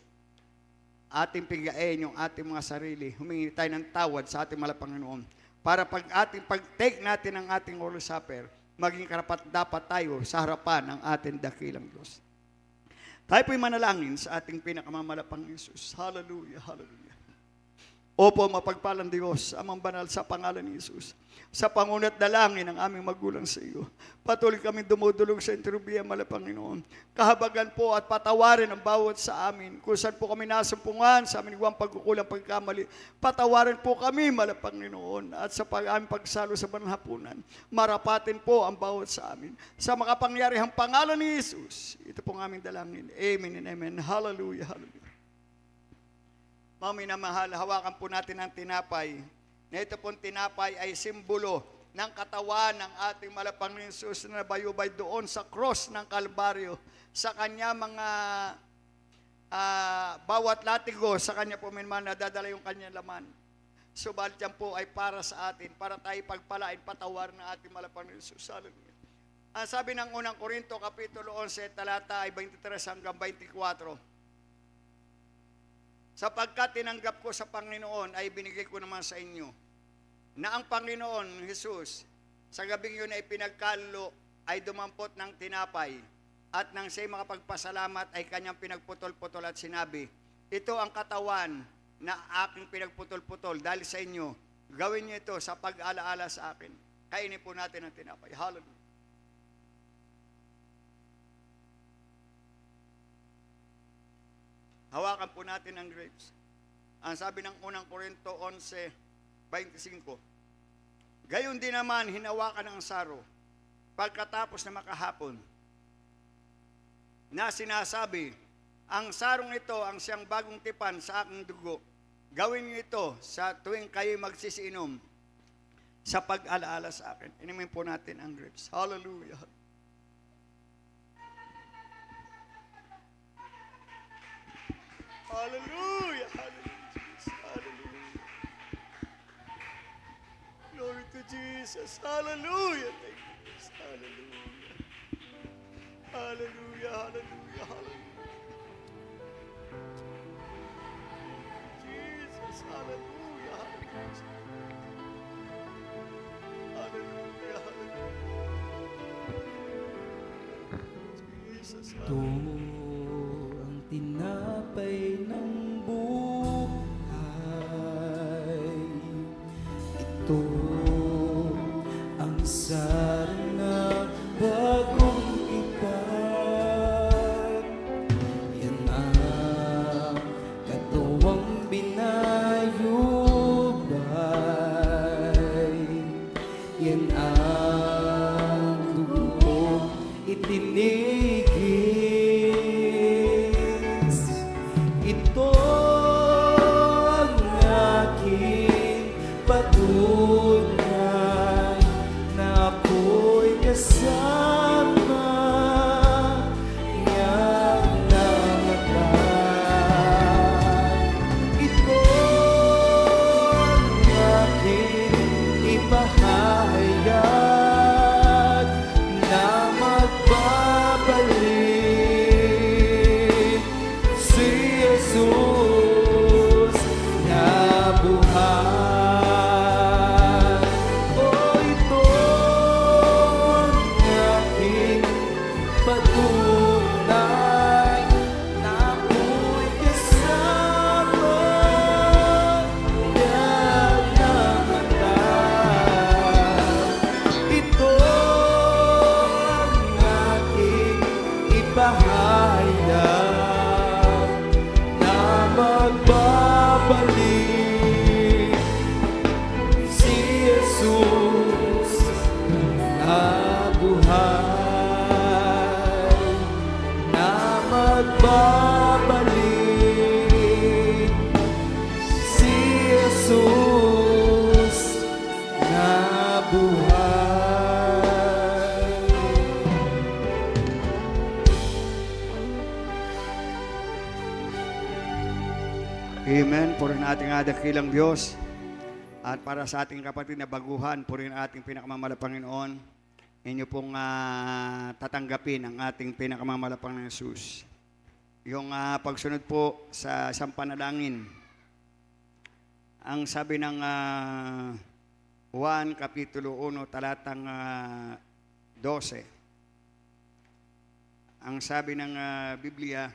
Speaker 1: Ating pigain yung ating mga sarili. Humingi tayo ng tawad sa ating Panginoon. Para pag-take natin ang ating Holy Supper, maging karapat-dapat tayo sa harapan ng ating dakilang Diyos. Tayo po'y manalangin sa ating pinakamamalapang Yesus. Hallelujah, hallelujah. Opo, mapagpalang Diyos, amang banal sa pangalan ni Jesus. Sa pangunat dalangin ng aming magulang sa iyo, patuloy kami dumudulog sa interbiya, Panginoon. Kahabagan po at patawarin ang bawat sa amin. Kung saan po kami nasumpungan sa aming iwang pagkukulang, pagkamali, patawarin po kami, Panginoon. At sa aming pagsalo sa banal hapunan, marapatin po ang bawat sa amin. Sa makapangyarihang pangalan ni Jesus, ito po ang aming dalangin. Amen and amen. Hallelujah, hallelujah. Mga minamahal, hawakan po natin ang tinapay. Na ito pong tinapay ay simbolo ng katawan ng ating Panginoon Jesus na nabayubay doon sa cross ng Kalbaryo. Sa kanya mga bawat latigo, sa kanya po minman nadadala yung kanyang laman. Subalit yan po ay para sa atin, para tayo pagpalain, patawar ng ating Panginoon Jesus. Hallelujah. Ang sabi ng unang Korinto, Kapitulo 11, talata ay 23 hanggang 24. Sapagkat tinanggap ko sa Panginoon ay binigay ko naman sa inyo na ang Panginoon Jesus sa gabing yun ay pinagkalo ay dumampot ng tinapay at nang siya'y makapagpasalamat ay kanyang pinagputol-putol at sinabi, ito ang katawan na aking pinagputol-putol dahil sa inyo, gawin niyo ito sa pag-alaala sa akin. Kainin po natin ang tinapay. Hallelujah. Hawakan po natin ang grapes. Ang sabi ng unang Korinto 11:25, gayon din naman hinawakan ang saro pagkatapos na makahapon na sinasabi, ang sarong ito ang siyang bagong tipan sa aking dugo. Gawin niyo ito sa tuwing kayo magsisiinom sa pag-alaala sa akin. Inumin po natin ang grapes. Hallelujah. Hallelujah! Hallelujah! Hallelujah! Glory to Jesus! Hallelujah! Thank you, Jesus! Hallelujah! Hallelujah! Hallelujah! Hallelujah! Jesus! Hallelujah! Hallelujah! Hallelujah! Hallelujah! Jesus! Hallelujah!
Speaker 5: Ang tinapay ng buhay, ito ang sarang na bagong tipan. Yan ang katawang binayubay, yan ang dugong itinigil. kasama niyang namatay. Ito ang aking ipahayag na magbabalik si Jesus na buhay. Oh, ito ang aking patunay na ako'y kasama niya namatay. Ito ang aking ipahayag na magbabalik si Jesus na buhay, na magbabalik si Jesus na buhay.
Speaker 1: Amen. Purihin ating dakilang Diyos. At para sa ating kapatid na baguhan, purihin ating pinakamamahal na Panginoon. Inyo pong tatanggapin ang ating pinakamamahal na Jesus. Yung pagsunod po sa isang panalangin. Ang sabi ng Juan Kapitulo 1, talatang 12. Ang sabi ng Biblia,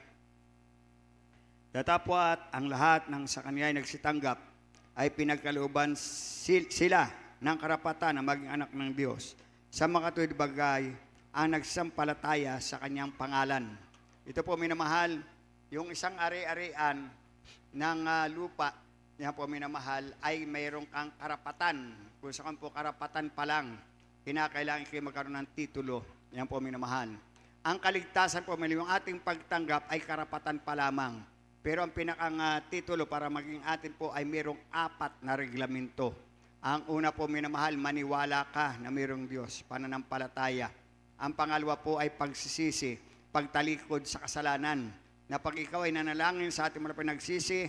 Speaker 1: datapwat ang lahat ng sa kanya ay nagsitanggap ay pinagkalooban sila ng karapatan na maging anak ng Diyos sa mga katuwid bagay ang nagsampalataya sa kanyang pangalan. Ito po minamahal, yung isang ari-arian ng lupa, yan po minamahal, ay mayroong kang karapatan. Kung saan po karapatan pa lang, kinakailangan kayo magkaroon ng titulo. Yan po minamahal. Ang kaligtasan po, yung ating pagtanggap ay karapatan pa lamang. Pero ang pinakang titulo para maging atin po ay mayroong 4 na reglamento. Ang una po minamahal, maniwala ka na mayroong Diyos, pananampalataya. Ang pangalawa po ay pagsisisi, pagtalikod sa kasalanan. Na pag ikaw ay nanalangin sa ating mga pinagsisi,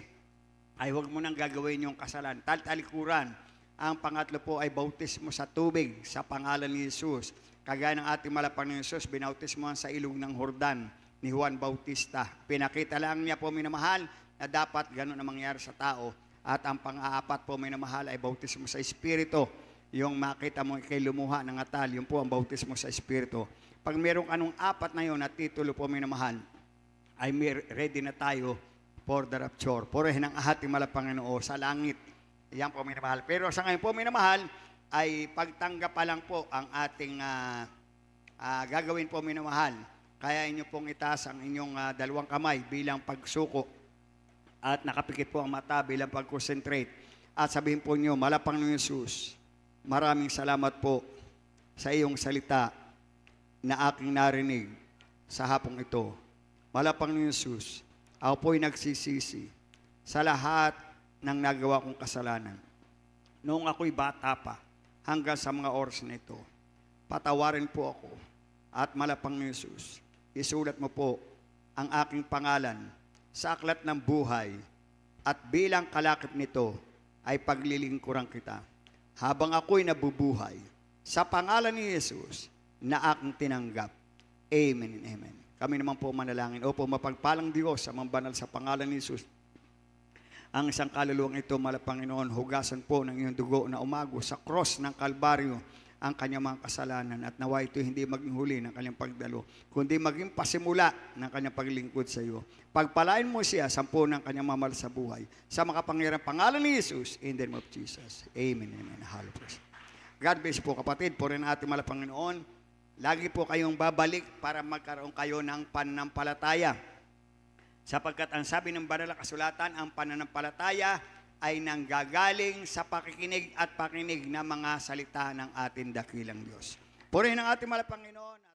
Speaker 1: ay huwag mo nang gagawin yung kasalanan. Talikuran. Ang pangatlo po ay bautismo sa tubig sa pangalan ni Jesus. Kagaya ng ating malapang ni Jesus, binautismo sa ilog ng Jordan ni Juan Bautista. Pinakita lang niya po minamahal na dapat ganun ang mangyari sa tao. At ang pang-aapat po minamahal ay bautismo sa Espiritu. Yung makita mo kay lumuha ng atal, yun po ang bautismo sa Espiritu. Pag merong anong 4 na yun na titulo po minamahal, ay ready na tayo for the rapture. Purihin ang ating Panginoon sa langit. Yan po minamahal. Pero sa ngayon po minamahal, ay pagtanggap pa lang po ang ating gagawin po minamahal. Kaya inyo pong itaas ang inyong 2 kamay bilang pagsuko at nakapikit po ang mata bilang pag-concentrate. At sabihin po nyo, malapang ng Jesus, maraming salamat po sa iyong salita na aking narinig sa hapong ito. Malapang ng Jesus, ako po'y nagsisisi sa lahat ng nagawa kong kasalanan. Noong ako'y bata pa, hanggang sa mga oras na ito, patawarin po ako at malapang ng Jesus. Isulat mo po ang aking pangalan sa aklat ng buhay at bilang kalakip nito ay paglilingkuran kita habang ako'y nabubuhay sa pangalan ni Jesus na aking tinanggap. Amen and amen. Kami naman po manalangin. Opo, mapagpalang Diyos sa mga banal sa pangalan ni Jesus. Ang isang kaluluwang ito, Panginoon, hugasan po ng iyong dugo na umago sa cross ng Kalbaryo ang kanyang mga kasalanan at nawa ito hindi maging huli ng kanyang pagdalo, kundi maging pasimula ng kanyang paglingkod sa iyo. Pagpalain mo siya sa ng kanyang mamahal sa buhay. Sa makapangyarang pangalan ni Jesus, in the name of Jesus. Amen. Amen. Hallelujah. God bless po kapatid, po rin ating mahal Panginoon. Lagi po kayong babalik para magkaroon kayo ng pananampalataya. Sapagkat ang sabi ng banal na kasulatan, ang pananampalataya ay nanggagaling sa pakikinig at pakinig ng mga salita ng ating dakilang Diyos. Purihin ang ating mahal Panginoon.